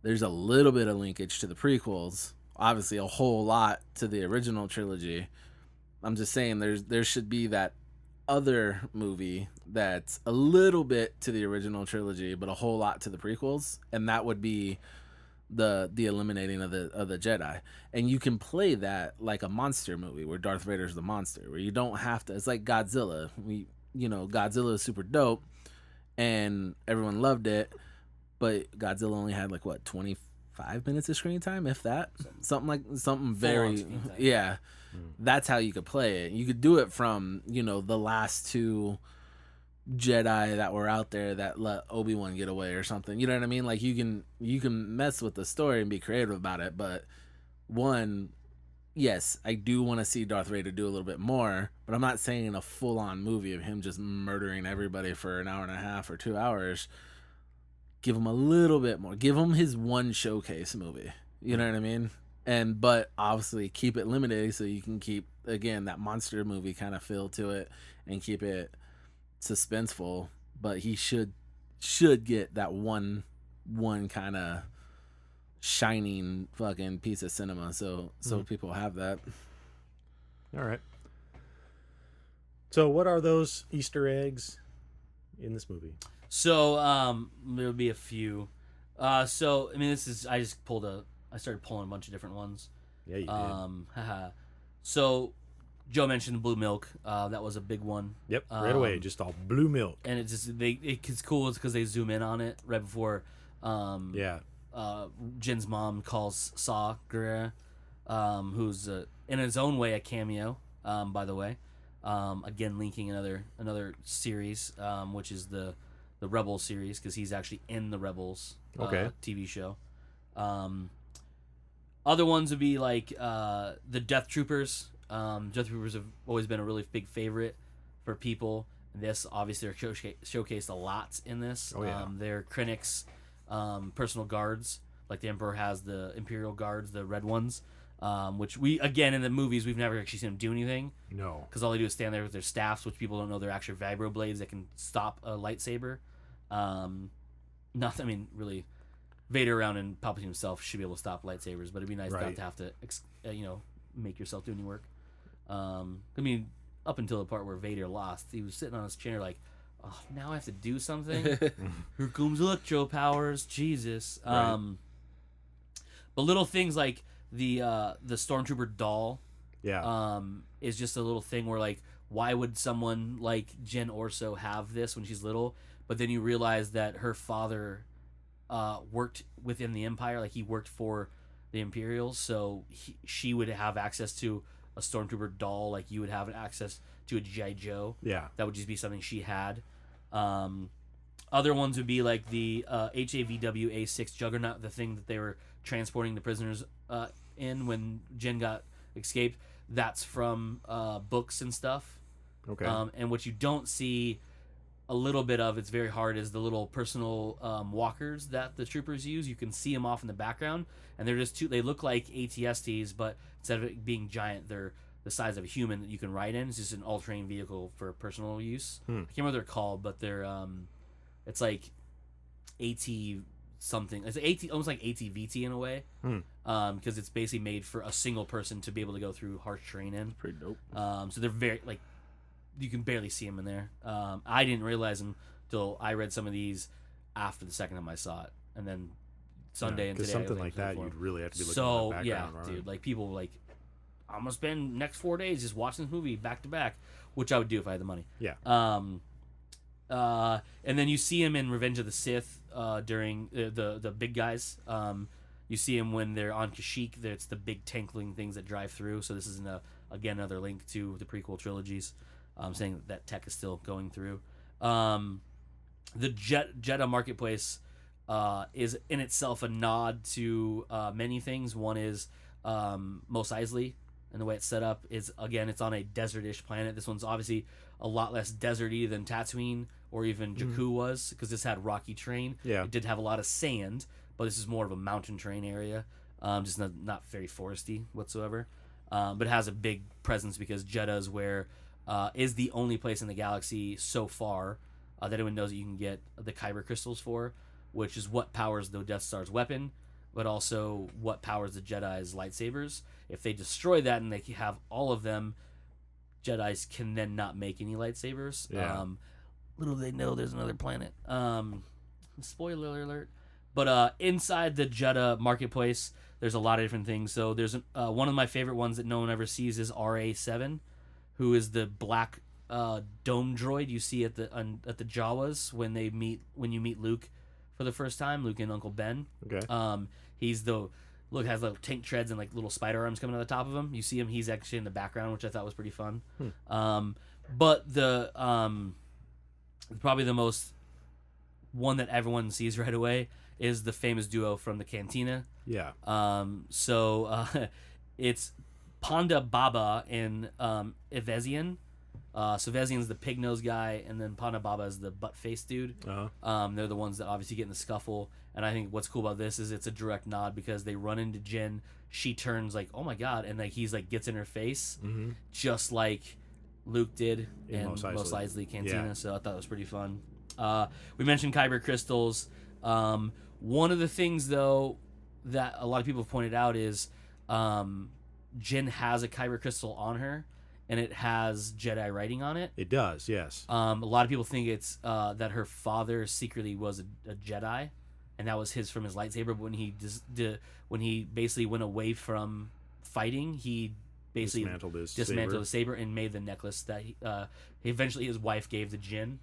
Speaker 1: there's a little bit of linkage to the prequels. Obviously, a whole lot to the original trilogy. I'm just saying there should be that other movie that's a little bit to the original trilogy, but a whole lot to the prequels, and that would be the eliminating of the Jedi. And you can play that like a monster movie where Darth Vader's the monster, where you don't have to. It's like Godzilla. Godzilla is super dope, and everyone loved it. But Godzilla only had 25 minutes of screen time, if that. Something very yeah. That's how you could play it. You could do it from the last two Jedi that were out there that let Obi-Wan get away or something. You know what I mean? Like you can mess with the story and be creative about it. But yes, I do want to see Darth Vader do a little bit more. But I'm not saying a full-on movie of him just murdering everybody for an hour and a half or 2 hours. Give him a little bit more. Give him his one showcase movie. You know what I mean? But obviously keep it limited so you can keep, again, that monster movie kind of feel to it and keep it suspenseful. But he should get that one kind of shining fucking piece of cinema so people have that.
Speaker 3: All right. So what are those Easter eggs in this movie?
Speaker 2: So there'll be a few. I started pulling a bunch of different ones.
Speaker 3: Yeah, you did.
Speaker 2: So Joe mentioned the blue milk. That was a big one.
Speaker 3: Yep, right away, just all blue milk.
Speaker 2: And it's cool. It's because they zoom in on it right before. Jin's mom calls Saw Gerrera, who's in his own way a cameo. By the way, again linking another series, which is the Rebels series, because he's actually in the Rebels TV show. Other ones would be like the Death Troopers. Death Troopers have always been a really big favorite for people. This obviously are showcased a lot in this. They're Krennic's personal guards. Like the Emperor has the Imperial guards, the red ones, which we, again, in the movies, we've never actually seen them do anything.
Speaker 3: No.
Speaker 2: Because all they do is stand there with their staffs, which people don't know they're actually vibro blades that can stop a lightsaber. Really, Vader around and Palpatine himself should be able to stop lightsabers, but it'd be nice not to have to, make yourself do any work. Up until the part where Vader lost, he was sitting on his chair like, oh, now I have to do something? Here comes electro powers, Jesus.
Speaker 3: Right.
Speaker 2: But little things like the stormtrooper doll is just a little thing where like, why would someone like Jen Orso have this when she's little? But then you realize that her father worked within the Empire, like he worked for the Imperials, so she would have access to a stormtrooper doll like you would have access to a G.I. Joe.
Speaker 3: Yeah.
Speaker 2: That would just be something she had. Other ones would be like the HAVW A6 Juggernaut, the thing that they were transporting the prisoners in when Jen got escaped. That's from books and stuff.
Speaker 3: Okay.
Speaker 2: And what you don't see a little bit of, it's very hard, is the little personal walkers that the troopers use. You can see them off in the background, and they're just they look like ATSTs, but instead of it being giant, they're the size of a human that you can ride in. It's just an all-terrain vehicle for personal use. I can't remember what they're called, but they're it's like AT something. It's AT, almost like ATVT in a way, because it's basically made for a single person to be able to go through harsh terrain in.
Speaker 1: Pretty dope.
Speaker 2: So they're very like, you can barely see them in there. I didn't realize them till I read some of these after the second time I saw it, and then Sunday and today.
Speaker 3: Because something like that, you'd really have to be looking at the background.
Speaker 2: Yeah, dude. Like people like, I'm gonna spend next 4 days just watching this movie back to back, which I would do if I had the money.
Speaker 3: Yeah.
Speaker 2: And then you see him in Revenge of the Sith during the big guys. You see him when they're on Kashyyyk. It's the big tankling things that drive through. So this is again another link to the prequel trilogies, saying that tech is still going through. The Jedi Marketplace is in itself a nod to many things. One is Mos Eisley, and the way it's set up is, again, it's on a desert-ish planet. This one's obviously a lot less deserty than Tatooine or even Jakku was, because this had rocky terrain.
Speaker 3: Yeah.
Speaker 2: It did have a lot of sand, but this is more of a mountain terrain area, just not very foresty whatsoever. But it has a big presence because Jedda's where is the only place in the galaxy so far that anyone knows that you can get the kyber crystals for, which is what powers the Death Star's weapon, but also what powers the Jedi's lightsabers. If they destroy that and they have all of them, Jedis can then not make any lightsabers.
Speaker 3: Yeah.
Speaker 2: Little they know there's another planet. Spoiler alert. But inside the Jeddah Marketplace, there's a lot of different things. So there's one of my favorite ones that no one ever sees is RA7, who is the black dome droid you see at the Jawas when you meet Luke for the first time, Luke and Uncle Ben.
Speaker 3: Okay.
Speaker 2: He's has little tank treads and like little spider arms coming out the top of him. You see him, he's actually in the background, which I thought was pretty fun. But the probably the most one that everyone sees right away is the famous duo from the Cantina.
Speaker 3: Yeah.
Speaker 2: It's Ponda Baba and Evezian. So Vezian's the pig nose guy, and then Ponda Baba is the butt face dude. They're the ones that obviously get in the scuffle. And I think what's cool about this is it's a direct nod because they run into Jin. She turns like, oh my god, and like he's like gets in her face, just like Luke did in Mos Eisley Cantina. Yeah. So I thought it was pretty fun. We mentioned kyber crystals. One of the things though that a lot of people have pointed out is Jin has a kyber crystal on her, and it has Jedi writing on it.
Speaker 3: It does, yes.
Speaker 2: A lot of people think it's that her father secretly was a Jedi, and that was from his lightsaber. But when he basically went away from fighting, he basically dismantled his saber and made the necklace that eventually his wife gave to Jin.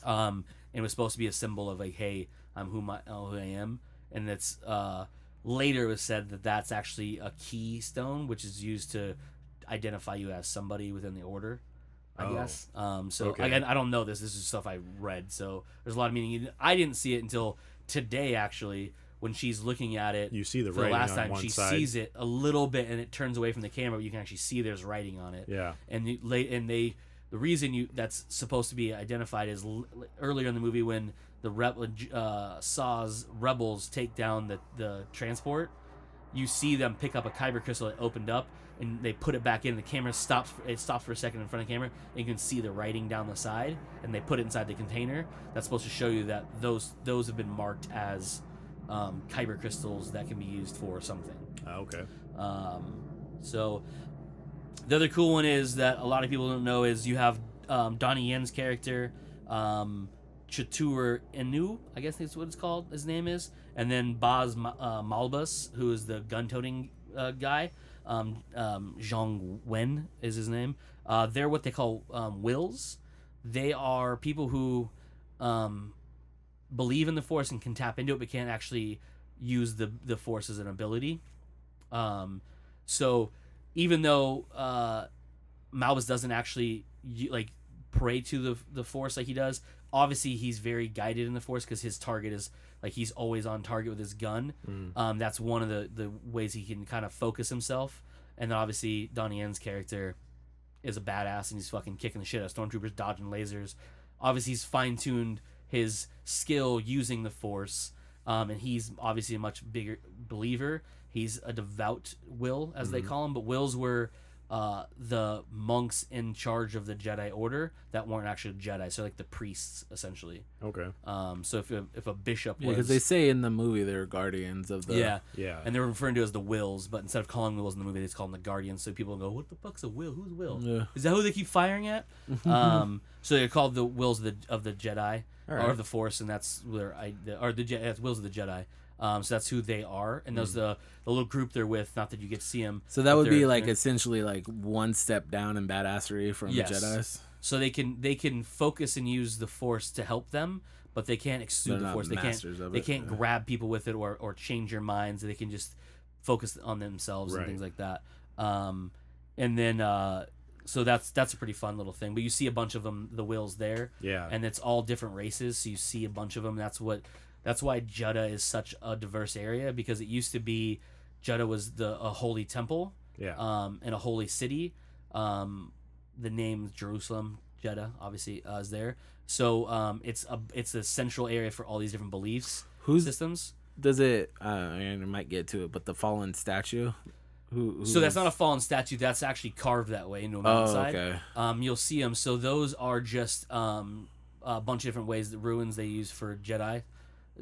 Speaker 2: And it was supposed to be a symbol of like, hey, I'm who I am. And it's later it was said that that's actually a keystone, which is used to identify you as somebody within the order, I guess. Again, I don't know this. This is stuff I read, so there's a lot of meaning. I didn't see it until today, actually, when she's looking at it.
Speaker 3: You see the
Speaker 2: for
Speaker 3: writing
Speaker 2: the last
Speaker 3: on
Speaker 2: time.
Speaker 3: one
Speaker 2: She
Speaker 3: side.
Speaker 2: sees it a little bit, and it turns away from the camera, but you can actually see there's writing on it.
Speaker 3: Yeah.
Speaker 2: And the reason that's supposed to be identified is earlier in the movie when the Saw's rebels take down the transport. You see them pick up a kyber crystal that opened up, and they put it back in. The camera stops. It stops for a second in front of the camera, and you can see the writing down the side. And they put it inside the container. That's supposed to show you that those have been marked as kyber crystals that can be used for something.
Speaker 3: Okay.
Speaker 2: So the other cool one is that a lot of people don't know is you have Donnie Yen's character, Chatur Inu, I guess that's what it's called. His name is, and then Baz Malbus, who is the gun-toting guy, Zhang Wen is his name. They're what they call wills. They are people who believe in the Force and can tap into it, but can't actually use the Force as an ability. So even though Malbus doesn't actually like pray to the Force like he does, obviously he's very guided in the Force because his target is like he's always on target with his gun. That's one of the ways he can kind of focus himself. And then obviously Donnie Yen's character is a badass and he's fucking kicking the shit out of stormtroopers, dodging lasers. Obviously he's fine-tuned his skill using the Force, and he's obviously a much bigger believer. He's a devout will, as they call him, but wills were the monks in charge of the Jedi Order that weren't actually Jedi, so like the priests essentially.
Speaker 3: Okay.
Speaker 2: So if a bishop was,
Speaker 1: because they say in the movie they're guardians of the
Speaker 3: Yeah.
Speaker 2: and they're referring to as the wills, but instead of calling them the wills in the movie, they just call them the guardians. So people go, "What the fuck's a will? Who's will?
Speaker 1: Yeah.
Speaker 2: Is that who they keep firing at?" So they're called the wills of the Jedi or of the Force, and that's where wills of the Jedi. So that's who they are, and those the little group they're with. Not that you get to see them.
Speaker 1: So that would be like essentially like one step down in badassery from the Jedis.
Speaker 2: So they can focus and use the Force to help them, but they can't exude the Force. They can't grab people with it or change your minds. They can just focus on themselves and things like that. And then so that's a pretty fun little thing. But you see a bunch of them, the wills there, and it's all different races. So you see a bunch of them. That's why Jeddah is such a diverse area, because it used to be Jeddah was a holy temple, and a holy city. The name Jerusalem, Jeddah, obviously is there. So it's a central area for all these different beliefs systems.
Speaker 1: Does it? I might get to it, but the fallen statue.
Speaker 2: So that's not a fallen statue. That's actually carved that way into a mountainside.
Speaker 1: Okay.
Speaker 2: You'll see them. So those are just a bunch of different ways, the ruins they use for Jedi.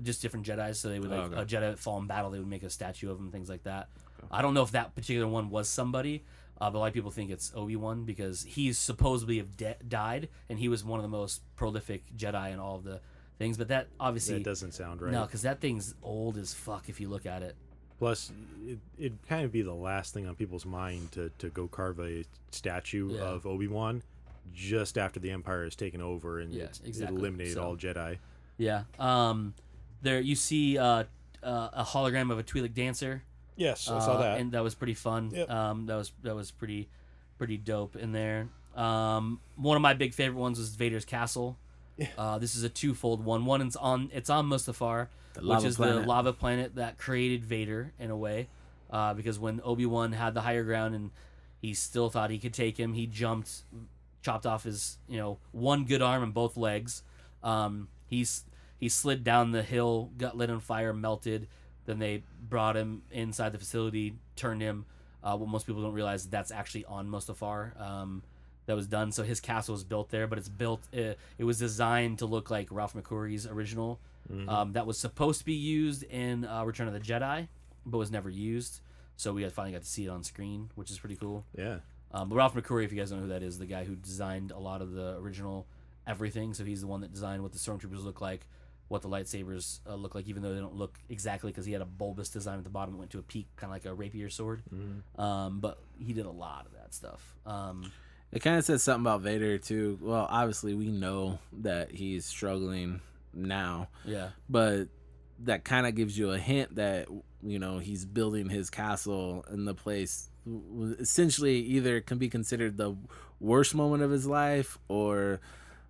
Speaker 2: Just different Jedis, so they would a Jedi that fall in battle. They would make a statue of them, things like that. Okay. I don't know if that particular one was somebody, but a lot of people think it's Obi-Wan because he's supposedly died, and he was one of the most prolific Jedi in all of the things. But that obviously
Speaker 3: doesn't sound right.
Speaker 2: No, because that thing's old as fuck if you look at it.
Speaker 3: Plus, it'd kind of be the last thing on people's mind to go carve a statue of Obi-Wan just after the Empire has taken over and it eliminated all Jedi.
Speaker 2: Yeah. There you see a hologram of a Twi'lek dancer.
Speaker 3: Yes, I saw that,
Speaker 2: and that was pretty fun.
Speaker 3: Yep.
Speaker 2: That was pretty dope in there. One of my big favorite ones was Vaders Castle. Yeah. This is a twofold one. One is it's on Mustafar, which is the lava planet that created Vader in a way, because when Obi-Wan had the higher ground and he still thought he could take him, he jumped, chopped off his one good arm and both legs. He slid down the hill, got lit on fire, melted. Then they brought him inside the facility, turned him. What most people don't realize, that's actually on Mustafar. That was done. So his castle was built there, but it's built. It was designed to look like Ralph McQuarrie's original. That was supposed to be used in Return of the Jedi, but was never used. So we finally got to see it on screen, which is pretty cool.
Speaker 3: Yeah.
Speaker 2: But Ralph McQuarrie, if you guys don't know who that is, the guy who designed a lot of the original everything. So he's the one that designed what the stormtroopers look like, what the lightsabers look like, even though they don't look exactly, because he had a bulbous design at the bottom that went to a peak, kind of like a rapier sword. But he did a lot of that stuff.
Speaker 1: It kind of says something about Vader too. Well, obviously we know that he's struggling now.
Speaker 2: Yeah.
Speaker 1: But that kind of gives you a hint that he's building his castle in the place essentially either can be considered the worst moment of his life or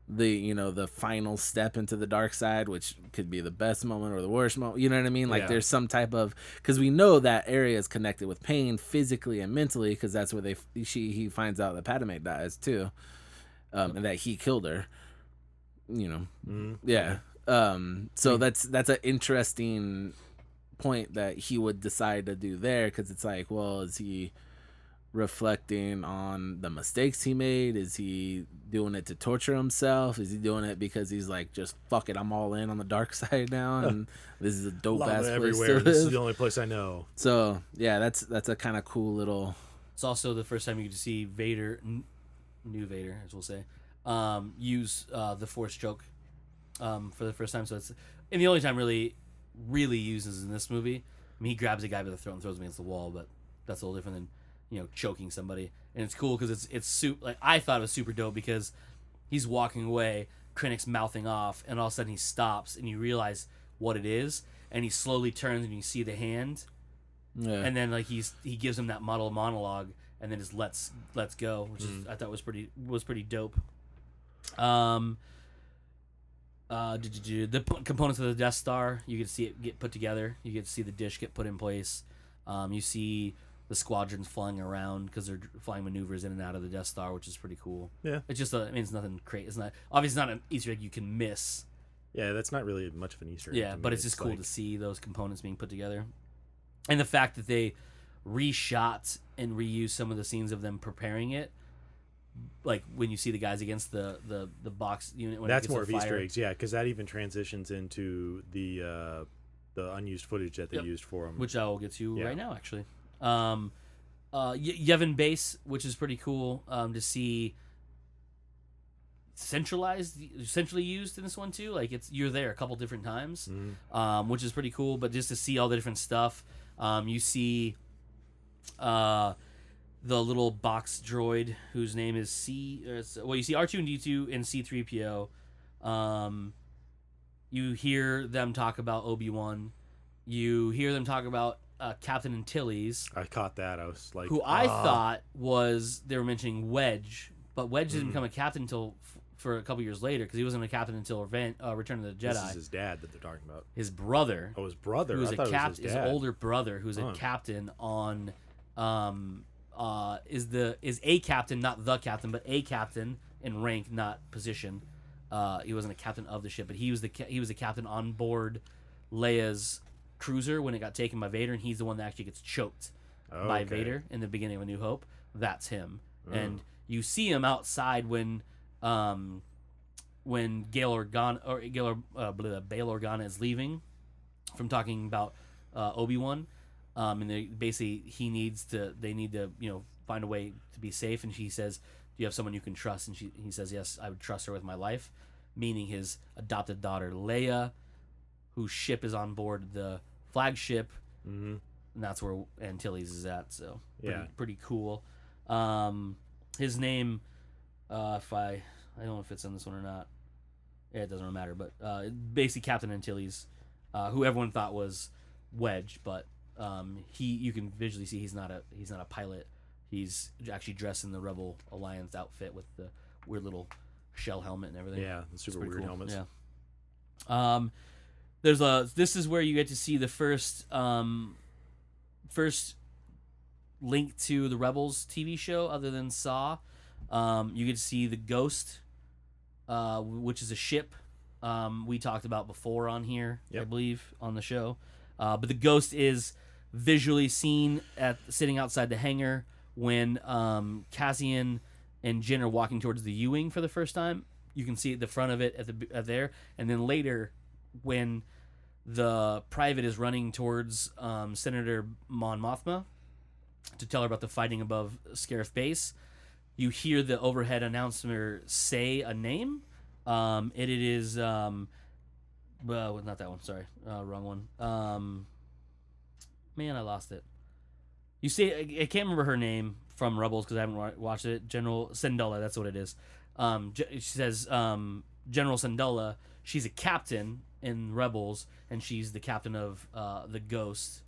Speaker 1: the final step into the dark side, which could be the best moment or the worst moment. You know what I mean? Like there's some type of, because we know that area is connected with pain physically and mentally, because that's where he finds out that Padme dies too, and that he killed her. Yeah. So that's an interesting point that he would decide to do there, because it's like, well, is he reflecting on the mistakes he made? Is he doing it to torture himself? Is he doing it because he's like, just fuck it, I'm all in on the dark side now, and this is a dope ass place to live.
Speaker 3: This is the only place I know.
Speaker 1: So yeah, that's a kind of cool little.
Speaker 2: It's also the first time you get to see Vader, new Vader, as we'll say, use the Force choke for the first time. So and the only time really uses in this movie. I mean, he grabs a guy by the throat and throws him against the wall, but That's a little different than, you know, choking somebody. And it's cool because like I thought it was super dope because he's walking away, Krennic's mouthing off, and all of a sudden he stops, and you realize what it is, and he slowly turns, and you see the hand, and then like he gives him that monologue, and then just lets go, which is I thought was pretty dope. The components of the Death Star, you can see it get put together. You get to see the dish get put in place. You see the squadrons flying around because they're flying maneuvers in and out of the Death Star, which is pretty cool. Yeah, it's just it's nothing crazy. It's not obviously not an Easter egg you can miss.
Speaker 3: Yeah, that's not really much of an Easter egg.
Speaker 2: Yeah, but it's just cool to see those components being put together, and the fact that they reshot and reused some of the scenes of them preparing it. Like when you see the guys against the box unit, when
Speaker 3: that's more of Easter eggs, yeah, because that even transitions into the unused footage that they used for them,
Speaker 2: which I will get to right now, actually. Yevon Base, which is pretty cool to see centrally used in this one too. Like you're there a couple different times, which is pretty cool. But just to see all the different stuff, you see the little box droid whose name is you see R2-D2 and C-3PO. You hear them talk about Obi-Wan. You hear them talk about Captain Antilles.
Speaker 3: I caught that. I was like,
Speaker 2: who I thought was they were mentioning Wedge, but Wedge didn't become a captain until for a couple years later because he wasn't a captain until Return of the Jedi.
Speaker 3: This is his dad that they're talking about.
Speaker 2: His brother.
Speaker 3: Oh, his brother.
Speaker 2: Who was
Speaker 3: I thought it was his dad.
Speaker 2: His older brother, who's a captain on. Is a captain, not the captain, but a captain in rank, not position. He wasn't a captain of the ship, but he was a captain on board Leia's cruiser when it got taken by Vader, and he's the one that actually gets choked by Vader in the beginning of A New Hope. That's him, and you see him outside when Bail Organa is leaving from talking about Obi-Wan. And they basically they need to find a way to be safe, and she says, do you have someone you can trust? And he says, yes, I would trust her with my life, meaning his adopted daughter Leia, whose ship is on board the flagship, and that's where Antilles is at. So pretty cool. His name, if I don't know if it's in this one or not, it doesn't really matter, but basically Captain Antilles, who everyone thought was Wedge, but you can visually see he's not a pilot. He's actually dressed in the Rebel Alliance outfit with the weird little shell helmet and everything.
Speaker 3: Yeah, the super weird helmets.
Speaker 2: Yeah. This is where you get to see the first link to the Rebels TV show other than Saw. You get to see the Ghost, which is a ship we talked about before on here, I believe, on the show. But the Ghost is visually seen sitting outside the hangar when Cassian and Jyn are walking towards the U-wing for the first time. You can see at the front of it at there, and then later when the private is running towards Senator Mon Mothma to tell her about the fighting above Scarif Base, you hear the overhead announcer say a name. It is not that one. Sorry, wrong one. Man, I lost it. You see, I can't remember her name from Rebels because I haven't watched it. General Syndulla, that's what it is. She says General Syndulla. She's a captain in Rebels, and she's the captain of the Ghost,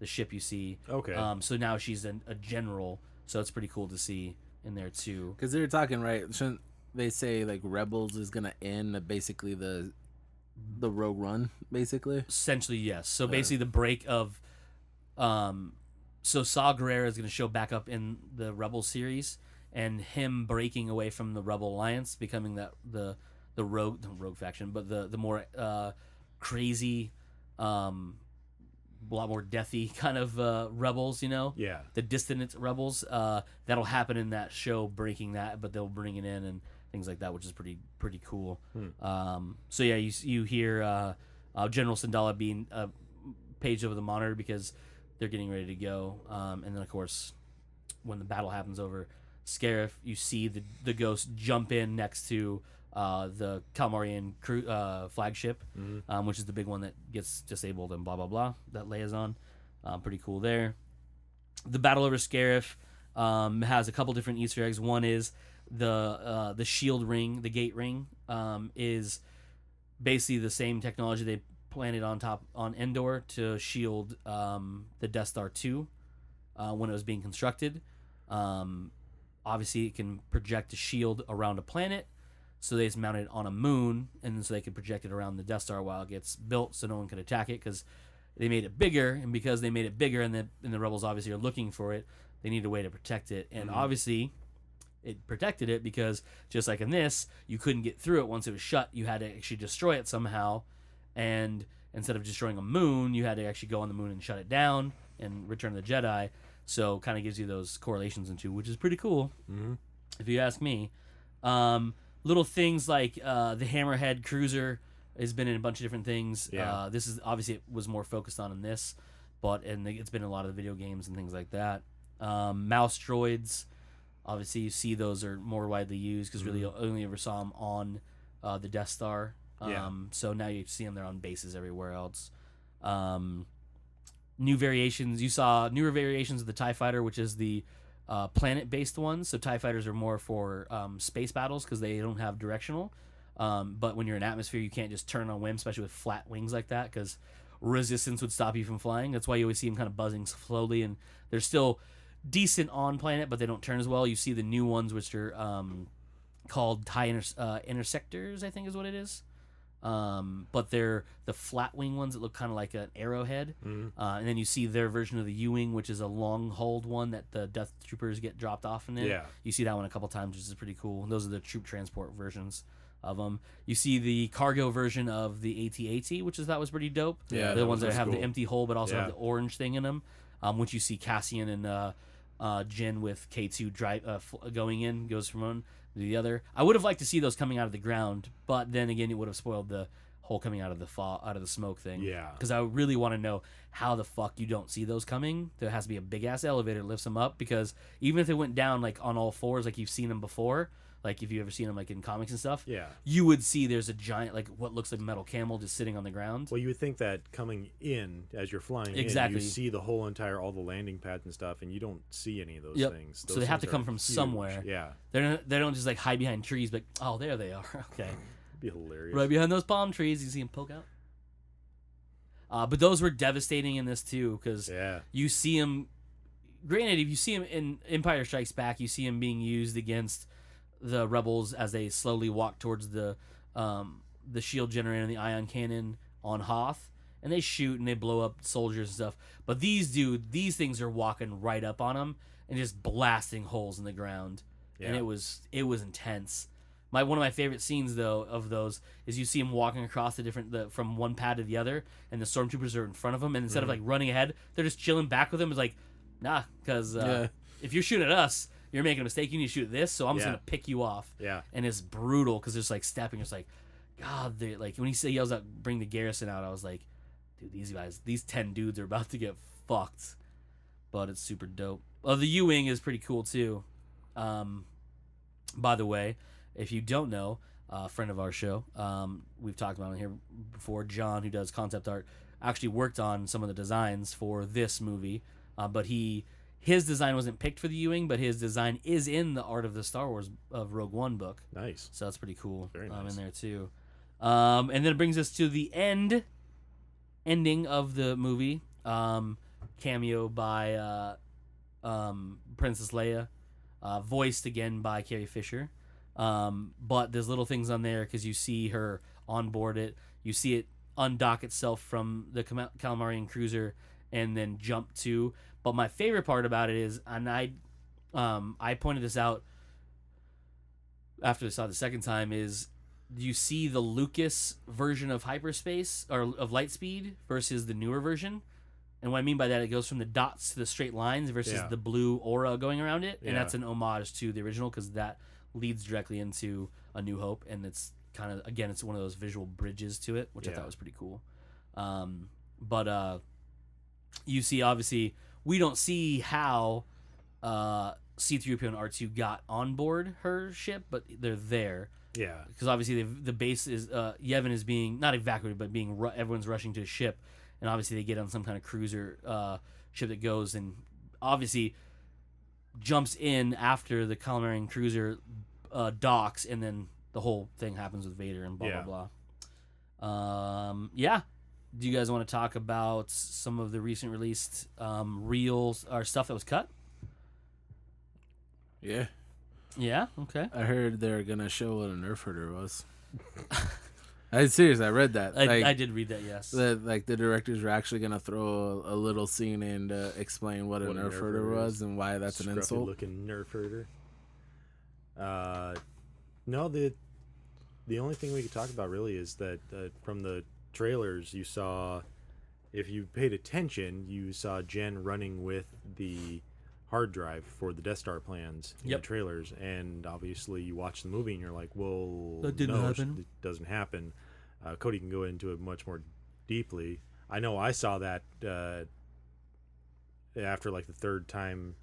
Speaker 2: the ship you see.
Speaker 3: Okay.
Speaker 2: So now she's a general. So it's pretty cool to see in there too.
Speaker 1: Because they're talking, right? Shouldn't they say like Rebels is gonna end basically the Rogue One, basically?
Speaker 2: Essentially, yes. So basically, the break of so Saw Gerrera is going to show back up in the Rebel series, and him breaking away from the Rebel Alliance, becoming the rogue faction, but the more crazy, a lot more deathy kind of rebels,
Speaker 3: Yeah.
Speaker 2: The dissident rebels. That'll happen in that show, breaking that, but they'll bring it in and things like that, which is pretty cool. So yeah, you hear General Syndulla being paged over the monitor because they're getting ready to go, and then of course when the battle happens over Scarif, you see the Ghost jump in next to the Calmarian flagship, which is the big one that gets disabled and blah blah blah that Leia's on. Pretty cool there. the battle over Scarif has a couple different Easter eggs. One is the shield ring, the gate ring, is basically the same technology they planted on Endor to shield the Death Star 2 when it was being constructed. Obviously, it can project a shield around a planet, so they just mounted it on a moon, and so they could project it around the Death Star while it gets built, so no one could attack it, because they made it bigger, and because they made it bigger, and the Rebels obviously are looking for it, they need a way to protect it, and obviously it protected it because just like in this, you couldn't get through it once it was shut. You had to actually destroy it somehow, and instead of destroying a moon, you had to actually go on the moon and shut it down and Return of the Jedi. So kind of gives you those correlations into, which is pretty cool, if you ask me. Little things like the Hammerhead cruiser has been in a bunch of different things.
Speaker 3: Yeah.
Speaker 2: This is obviously it was more focused on in this, but it's been in a lot of the video games and things like that. Mouse droids, obviously you see those are more widely used because really you only ever saw them on the Death Star. So now you see them there on bases everywhere else. New variations. You saw newer variations of the TIE Fighter, which is the planet-based ones. So TIE Fighters are more for space battles because they don't have directional. But when you're in atmosphere, you can't just turn on a whim, especially with flat wings like that, because resistance would stop you from flying. That's why you always see them kind of buzzing slowly, and they're still decent on planet, but they don't turn as well. You see the new ones, which are called TIE Intersectors, I think is what it is. But they're the flat wing ones that look kind of like an arrowhead. And then you see their version of the U-wing, which is a long hold one that the Death Troopers get dropped off in it.
Speaker 3: Yeah.
Speaker 2: You see that one a couple times, which is pretty cool. And those are the troop transport versions of them. You see the cargo version of the AT-AT, which that was pretty dope.
Speaker 3: Yeah,
Speaker 2: the ones that have
Speaker 3: cool.
Speaker 2: the empty hole, but also have the orange thing in them. Which you see Cassian and Jin with K2 going in, goes from one to the other. I would have liked to see those coming out of the ground, but then again, it would have spoiled the whole coming out of the smoke thing.
Speaker 3: Yeah.
Speaker 2: Because I really want to know how the fuck you don't see those coming. There has to be a big ass elevator that lifts them up, because even if they went down like on all fours, like you've seen them before, like if you've ever seen them like in comics and stuff, you would see there's a giant, like what looks like a metal camel just sitting on the ground.
Speaker 3: Well, you would think that coming in as you're flying in, you see the whole all the landing pads and stuff, and you don't see any of those things. Those
Speaker 2: so they have to
Speaker 3: things
Speaker 2: come
Speaker 3: are
Speaker 2: from
Speaker 3: huge.
Speaker 2: somewhere.
Speaker 3: Yeah.
Speaker 2: They don't just like hide behind trees, but oh, there they are. Okay.
Speaker 3: It'd be hilarious.
Speaker 2: Right behind those palm trees, you see them poke out. But those were devastating in this too, because you see them. Granted, if you see them in Empire Strikes Back, you see them being used against the Rebels as they slowly walk towards the shield generator and the ion cannon on Hoth, and they shoot and they blow up soldiers and stuff. But these things are walking right up on them and just blasting holes in the ground, and it was intense. One of my favorite scenes though of those is you see him walking across from one pad to the other, and the stormtroopers are in front of him, and instead of like running ahead, they're just chilling back with him. It's like, nah, because if you're shooting at us, you're making a mistake. You need to shoot this, so I'm just gonna pick you off.
Speaker 3: Yeah,
Speaker 2: and it's brutal because there's like stepping. It's like, God, like when he yells out, "Bring the garrison out," I was like, dude, these 10 dudes are about to get fucked. But it's super dope. The U-wing is pretty cool too. By the way, if you don't know, a friend of our show, we've talked about him here before, John, who does concept art, actually worked on some of the designs for this movie, but his design wasn't picked for the U-wing, but his design is in the Art of the Star Wars of Rogue One book.
Speaker 3: Nice.
Speaker 2: So that's pretty cool.
Speaker 3: Very nice.
Speaker 2: In there too. And then it brings us to the ending of the movie. Cameo by Princess Leia, voiced again by Carrie Fisher. But there's little things on there because you see her on board it. You see it undock itself from the Calamarian cruiser and then jump to. But my favorite part about it is, and I pointed this out after I saw it the second time, is you see the Lucas version of hyperspace or of light speed versus the newer version. And what I mean by that, it goes from the dots to the straight lines versus the blue aura going around it. And that's an homage to the original because that leads directly into A New Hope. And it's kind of, again, it's one of those visual bridges to it, which I thought was pretty cool. But you see, obviously, we don't see how C-3PO and R2 got on board her ship, but they're there.
Speaker 3: Yeah.
Speaker 2: Because obviously the base is, Yevon is being, not evacuated, but everyone's rushing to a ship. And obviously they get on some kind of cruiser ship that goes and obviously jumps in after the Calamarian cruiser docks, and then the whole thing happens with Vader and blah blah blah. Yeah. Do you guys want to talk about some of the recent released reels or stuff that was cut?
Speaker 1: Yeah.
Speaker 2: Yeah. Okay.
Speaker 1: I heard they're gonna show what a Nerf herder was. I serious. I read that.
Speaker 2: I did read that. Yes.
Speaker 1: The directors were actually gonna throw a little scene in to explain what a Nerf herder was and why that's an insult.
Speaker 3: Looking Nerf herder. No, the only thing we could talk about really is that from the trailers you saw, if you paid attention, you saw Jen running with the hard drive for the Death Star plans in the trailers, and obviously you watch the movie and you're like, well,
Speaker 2: that didn't happen.
Speaker 3: It doesn't happen. Cody can go into it much more deeply. I know I saw that after like the third time,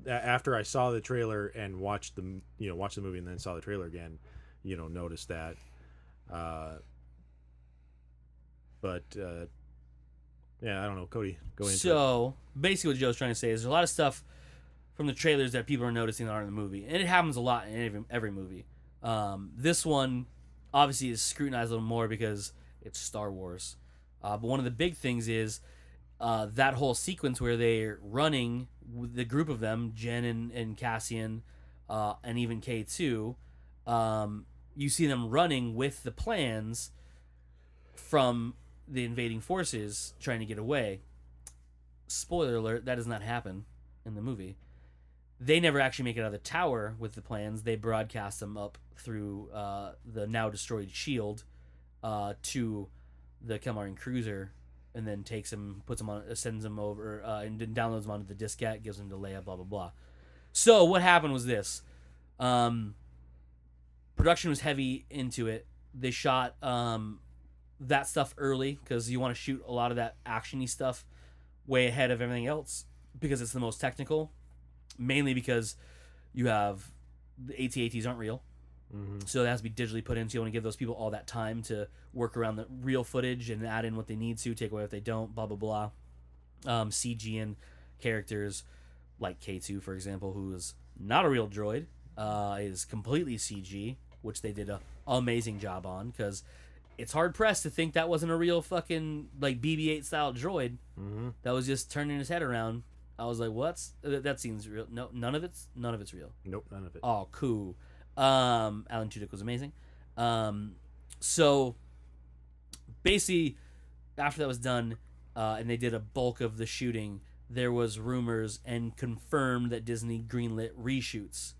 Speaker 3: after I saw the trailer and watched the movie and then saw the trailer again, noticed that. But yeah, I don't know. Cody, go into it.
Speaker 2: So basically, what Joe's trying to say is there's a lot of stuff from the trailers that people are noticing that aren't in the movie, and it happens a lot in every movie. This one obviously is scrutinized a little more because it's Star Wars. But one of the big things is that whole sequence where they're running with the group of them, Jen and Cassian, and even K2. You see them running with the plans from the invading forces trying to get away. Spoiler alert, that does not happen in the movie. They never actually make it out of the tower with the plans. They broadcast them up through the now destroyed shield to the Calamarian cruiser, and then takes them, puts them on, sends them over, and then downloads them onto the diskette, gives them to Leia, blah blah blah. So what happened was this: production was heavy into it. They shot that stuff early because you want to shoot a lot of that actiony stuff way ahead of everything else because it's the most technical. Mainly because you have the AT-ATs aren't real, so it has to be digitally put in. So you want to give those people all that time to work around the real footage and add in what they need to, take away what they don't, blah blah blah. CG and characters like K2, for example, who is not a real droid, is completely CG, which they did an amazing job on because it's hard pressed to think that wasn't a real fucking like BB-8 style droid that was just turning his head around. I was like, "What's that? Seems real." No, none of it's real.
Speaker 3: Nope, none of it.
Speaker 2: Oh, cool. Alan Tudyk was amazing. So basically, after that was done, and they did a bulk of the shooting, there was rumors and confirmed that Disney greenlit reshoots.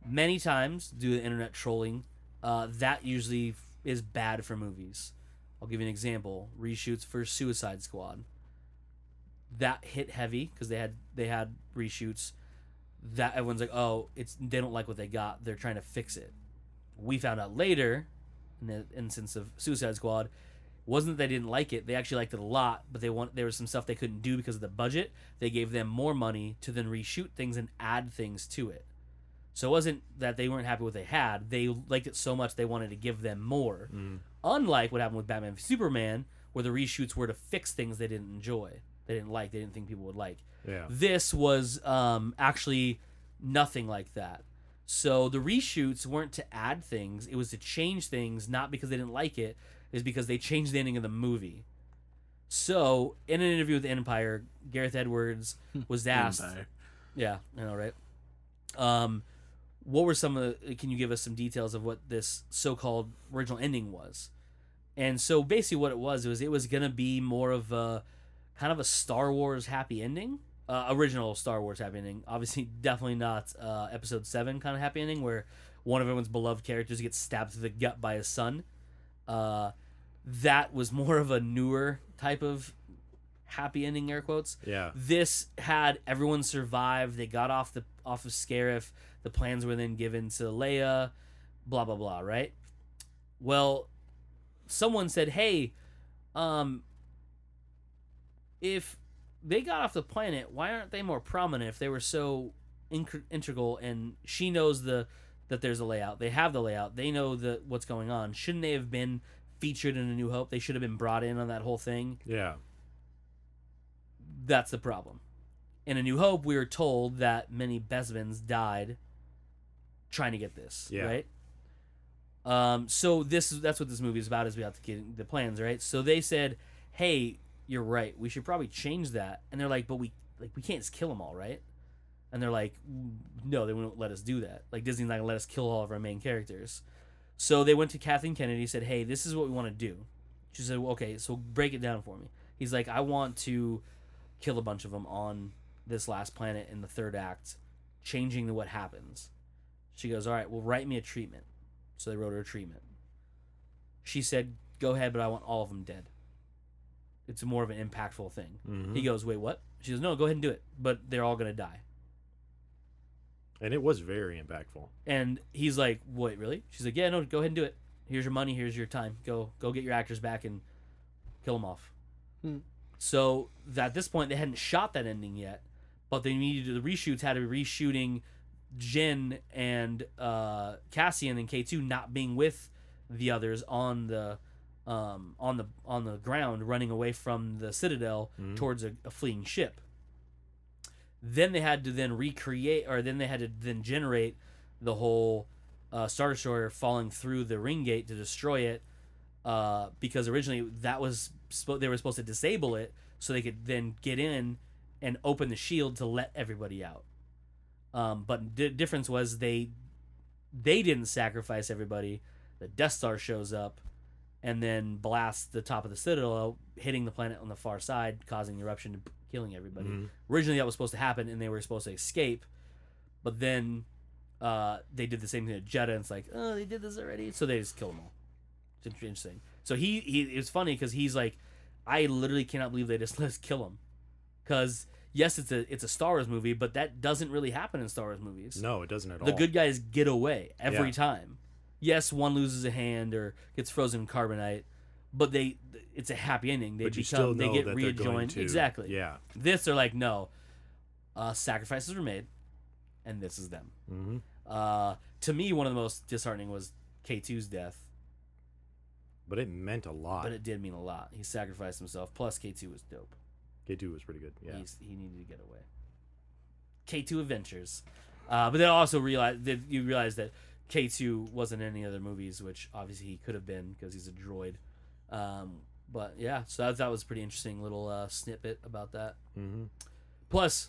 Speaker 2: Many times, due to internet trolling, that usually is bad for movies. I'll give you an example: reshoots for Suicide Squad. That hit heavy because they had reshoots. That everyone's like, oh, they don't like what they got. They're trying to fix it. We found out later, in the instance of Suicide Squad, wasn't that they didn't like it. They actually liked it a lot, but there was some stuff they couldn't do because of the budget. They gave them more money to then reshoot things and add things to it. So it wasn't that they weren't happy with what they had. They liked it so much they wanted to give them more. Unlike what happened with Batman v Superman, where the reshoots were to fix things they didn't enjoy. They didn't like. They didn't think people would like.
Speaker 3: Yeah.
Speaker 2: This was actually nothing like that. So the reshoots weren't to add things. It was to change things, not because they didn't like it. It's because they changed the ending of the movie. So in an interview with Empire, Gareth Edwards was asked.
Speaker 1: Empire.
Speaker 2: Yeah, I know, right? What were some of the? Can you give us some details of what this so-called original ending was? And so basically, what it was gonna be more of a kind of a Star Wars happy ending, original Star Wars happy ending. Obviously, definitely not Episode 7 kind of happy ending where one of everyone's beloved characters gets stabbed through the gut by his son. That was more of a newer type of happy ending, air quotes.
Speaker 3: Yeah.
Speaker 2: This had everyone survive. They got off of Scarif. The plans were then given to Leia. Blah blah blah. Right. Well, someone said, "Hey, if they got off the planet, why aren't they more prominent if they were so integral?" And she knows that there's a layout. They have the layout. They know what's going on. Shouldn't they have been featured in A New Hope? They should have been brought in on that whole thing.
Speaker 3: Yeah.
Speaker 2: That's the problem. in A New Hope, we were told that many Bespins died trying to get this, right? So that's what this movie is about, is we have to get the plans, right? So they said, hey, you're right, we should probably change that. And they're like, but we can't just kill them all, right? And they're like, no, they won't let us do that. Like, Disney's not gonna let us kill all of our main characters. So they went to Kathleen Kennedy, said, hey, this is what we want to do. She said, well, okay, so break it down for me. He's like, I want to kill a bunch of them on this last planet in the third act, changing what happens. She goes, all right, well, write me a treatment. So they wrote her a treatment. She said, go ahead, but I want all of them dead. It's more of an impactful thing.
Speaker 3: Mm-hmm.
Speaker 2: He goes, wait, what? She goes, no, go ahead and do it, but they're all going to die.
Speaker 3: And it was very impactful.
Speaker 2: And he's like, wait, really? She's like, yeah, no, go ahead and do it. Here's your money. Here's your time. Go get your actors back and kill them off. So at this point, they hadn't shot that ending yet, but they needed, the reshoots had to be reshooting Jin and Cassian and K2 not being with the others on the ground, running away from the Citadel towards a fleeing ship. Then they had to generate the whole Star Destroyer falling through the ring gate to destroy it, because originally they were supposed to disable it so they could then get in and open the shield to let everybody out. But the difference was they didn't sacrifice everybody. The Death Star shows up and then blasts the top of the Citadel, hitting the planet on the far side, causing eruption, killing everybody. Originally that was supposed to happen and they were supposed to escape, but then they did the same thing to Jeddah, and it's like, oh, they did this already, so they just killed them all. It's interesting. So it was funny because he's like, I literally cannot believe they just let us kill him, because yes, it's a Star Wars movie, but that doesn't really happen in Star Wars movies.
Speaker 3: No, it doesn't at all.
Speaker 2: The good guys get away every time. Yes, one loses a hand or gets frozen in carbonite, but it's a happy ending. They get rejoined. Exactly.
Speaker 3: Yeah.
Speaker 2: This, they're like, no, sacrifices were made, and this is them. To me, one of the most disheartening was K2's death.
Speaker 3: But it meant a lot.
Speaker 2: But it did mean a lot. He sacrificed himself. Plus, K2 was dope.
Speaker 3: K2 was pretty good. Yeah.
Speaker 2: He needed to get away. K2 Adventures. But then also realize that K2 wasn't in any other movies, which obviously he could have been because he's a droid. But yeah, so that was a pretty interesting little snippet about that. Plus,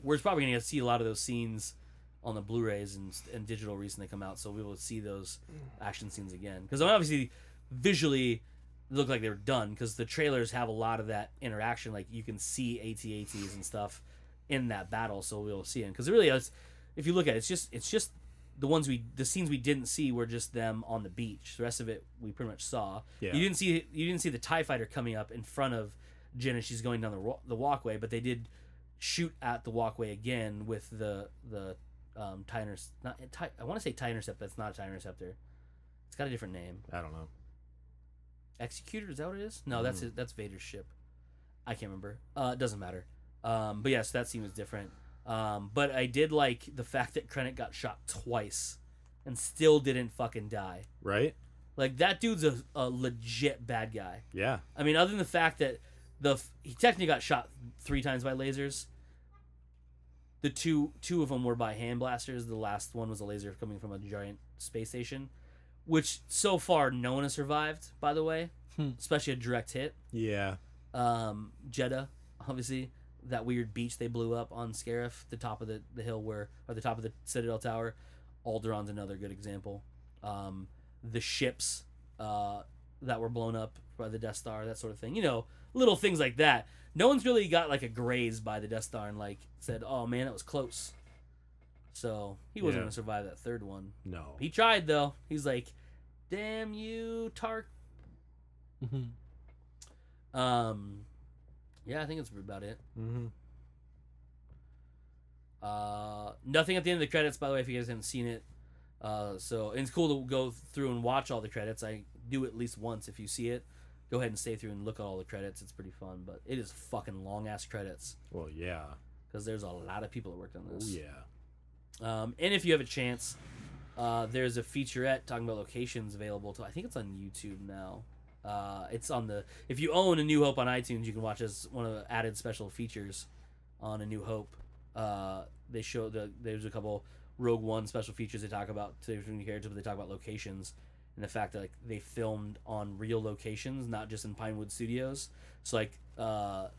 Speaker 2: we're probably going to see a lot of those scenes on the Blu-rays and digital recently they come out, so we will see those action scenes again. Because obviously, visually, they look like they were done, because the trailers have a lot of that interaction. Like, you can see AT-ATs and stuff in that battle, so we'll see it. Because it really is, if you look at it, it's just the scenes we didn't see were just them on the beach. The rest of it we pretty much saw.
Speaker 3: Yeah.
Speaker 2: You didn't see the TIE fighter coming up in front of Jen as she's going down the walkway, but they did shoot at the walkway again with the TIE Interceptor. I want to say TIE Interceptor. That's not a TIE Interceptor. It's got a different name.
Speaker 3: I don't know.
Speaker 2: Executor, is that what it is? No, that's Vader's ship. I can't remember. It doesn't matter. But yes, that scene was different. But I did like the fact that Krennic got shot twice and still didn't fucking die.
Speaker 3: Right?
Speaker 2: Like, that dude's a legit bad guy.
Speaker 3: Yeah.
Speaker 2: I mean, other than the fact that he technically got shot 3 times by lasers. The two of them were by hand blasters. The last one was a laser coming from a giant space station, which so far no one has survived, by the way, especially a direct hit.
Speaker 3: Yeah.
Speaker 2: Jeddah, obviously, that weird beach they blew up on Scarif, the top of the hill or the top of the Citadel Tower. Alderaan's another good example. The ships that were blown up by the Death Star, that sort of thing. You know, little things like that. No one's really got like a graze by the Death Star and like said, "Oh man, that was close." So he wasn't going to survive that third one.
Speaker 3: No.
Speaker 2: He tried though. He's like, "Damn you, Tark." Yeah, I think that's about it. Nothing at the end of the credits, by the way, if you guys haven't seen it. So and it's cool to go through and watch all the credits. I do at least once. If you see it, go ahead and stay through and look at all the credits. It's pretty fun, but it is fucking long ass credits.
Speaker 3: Well, yeah.
Speaker 2: Because there's a lot of people that worked on this.
Speaker 3: Oh yeah.
Speaker 2: And if you have a chance, there's a featurette talking about locations available to. I think it's on YouTube now. It's on if you own A New Hope on iTunes, you can watch as one of the added special features. on A New Hope. They show there's a couple Rogue One special features they talk about to different characters, but they talk about locations and the fact that like they filmed on real locations, not just in Pinewood Studios. So like the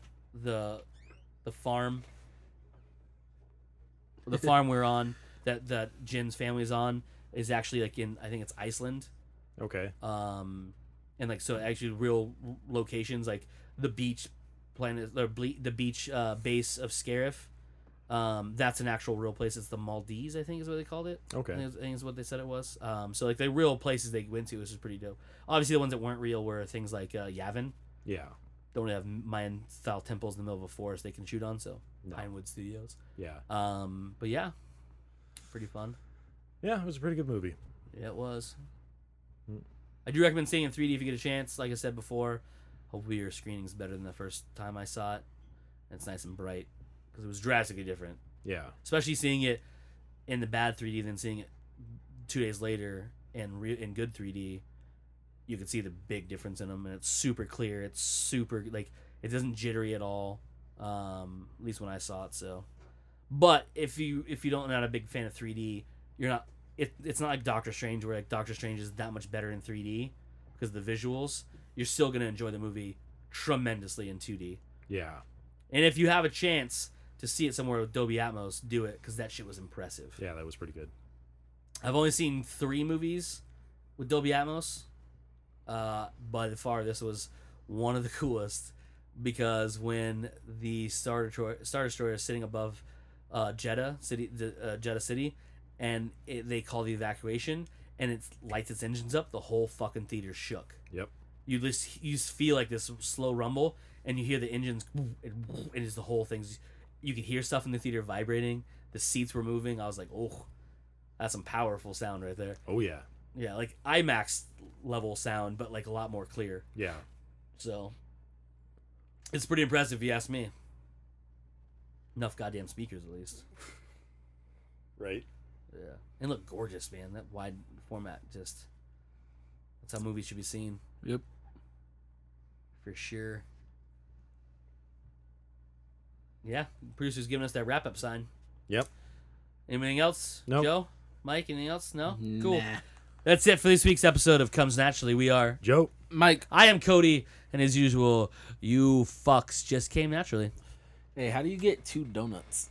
Speaker 2: farm we're on that Jin's family's on is actually like in, I think it's Iceland.
Speaker 3: Okay.
Speaker 2: And like so actually real locations like the beach planet or the beach base of Scarif. That's an actual real place. It's the Maldives, I think is what they called it.
Speaker 3: Okay.
Speaker 2: I think is what they said it was. So like the real places they went to, which is pretty dope. Obviously the ones that weren't real were things like Yavin.
Speaker 3: Yeah.
Speaker 2: Don't really have Mayan style temples in the middle of a forest they can shoot on, so
Speaker 3: No.
Speaker 2: Pinewood Studios.
Speaker 3: Yeah.
Speaker 2: But yeah, pretty fun.
Speaker 3: Yeah, it was a pretty good movie.
Speaker 2: Yeah, it was.
Speaker 3: Mm.
Speaker 2: I do recommend seeing it in 3D if you get a chance. Like I said before, hopefully your screening's better than the first time I saw it. And it's nice and bright because it was drastically different.
Speaker 3: Yeah.
Speaker 2: Especially seeing it in the bad 3D, then seeing it 2 days later in good 3D. You can see the big difference in them, and it's super clear. It's super like it doesn't jittery at all. At least when I saw it. So, but if you don't not a big fan of 3D, you're not. It's not like Doctor Strange, where like Doctor Strange is that much better in 3D because of the visuals. You're still gonna enjoy the movie tremendously in 2D.
Speaker 3: Yeah.
Speaker 2: And if you have a chance to see it somewhere with Dolby Atmos, do it because that shit was impressive.
Speaker 3: Yeah, that was pretty good.
Speaker 2: I've only seen 3 movies with Dolby Atmos. By far, this was one of the coolest because when the Star Destroyer is sitting above Jeddah City, and they call the evacuation, and it lights its engines up, the whole fucking theater shook.
Speaker 3: Yep.
Speaker 2: You just feel like this slow rumble, and you hear the engines, and it's the whole thing. You could hear stuff in the theater vibrating. The seats were moving. I was like, oh, that's some powerful sound right there.
Speaker 3: Oh yeah.
Speaker 2: Yeah, like IMAX level sound, but like a lot more clear.
Speaker 3: Yeah.
Speaker 2: So it's pretty impressive if you ask me. Enough goddamn speakers at least.
Speaker 3: Right.
Speaker 2: Yeah. And look gorgeous, man. That wide format that's how movies should be seen.
Speaker 1: Yep.
Speaker 2: For sure. Yeah. Producer's giving us that wrap up sign.
Speaker 3: Yep.
Speaker 2: Anything else?
Speaker 3: Nope.
Speaker 2: Joe? Mike, anything else? No?
Speaker 1: Nah.
Speaker 2: Cool. That's it for this week's episode of Comes Naturally. We are
Speaker 3: Joe.
Speaker 1: Mike.
Speaker 2: I am Cody, and as usual, you fucks just came naturally.
Speaker 1: Hey, how do you get 2 donuts?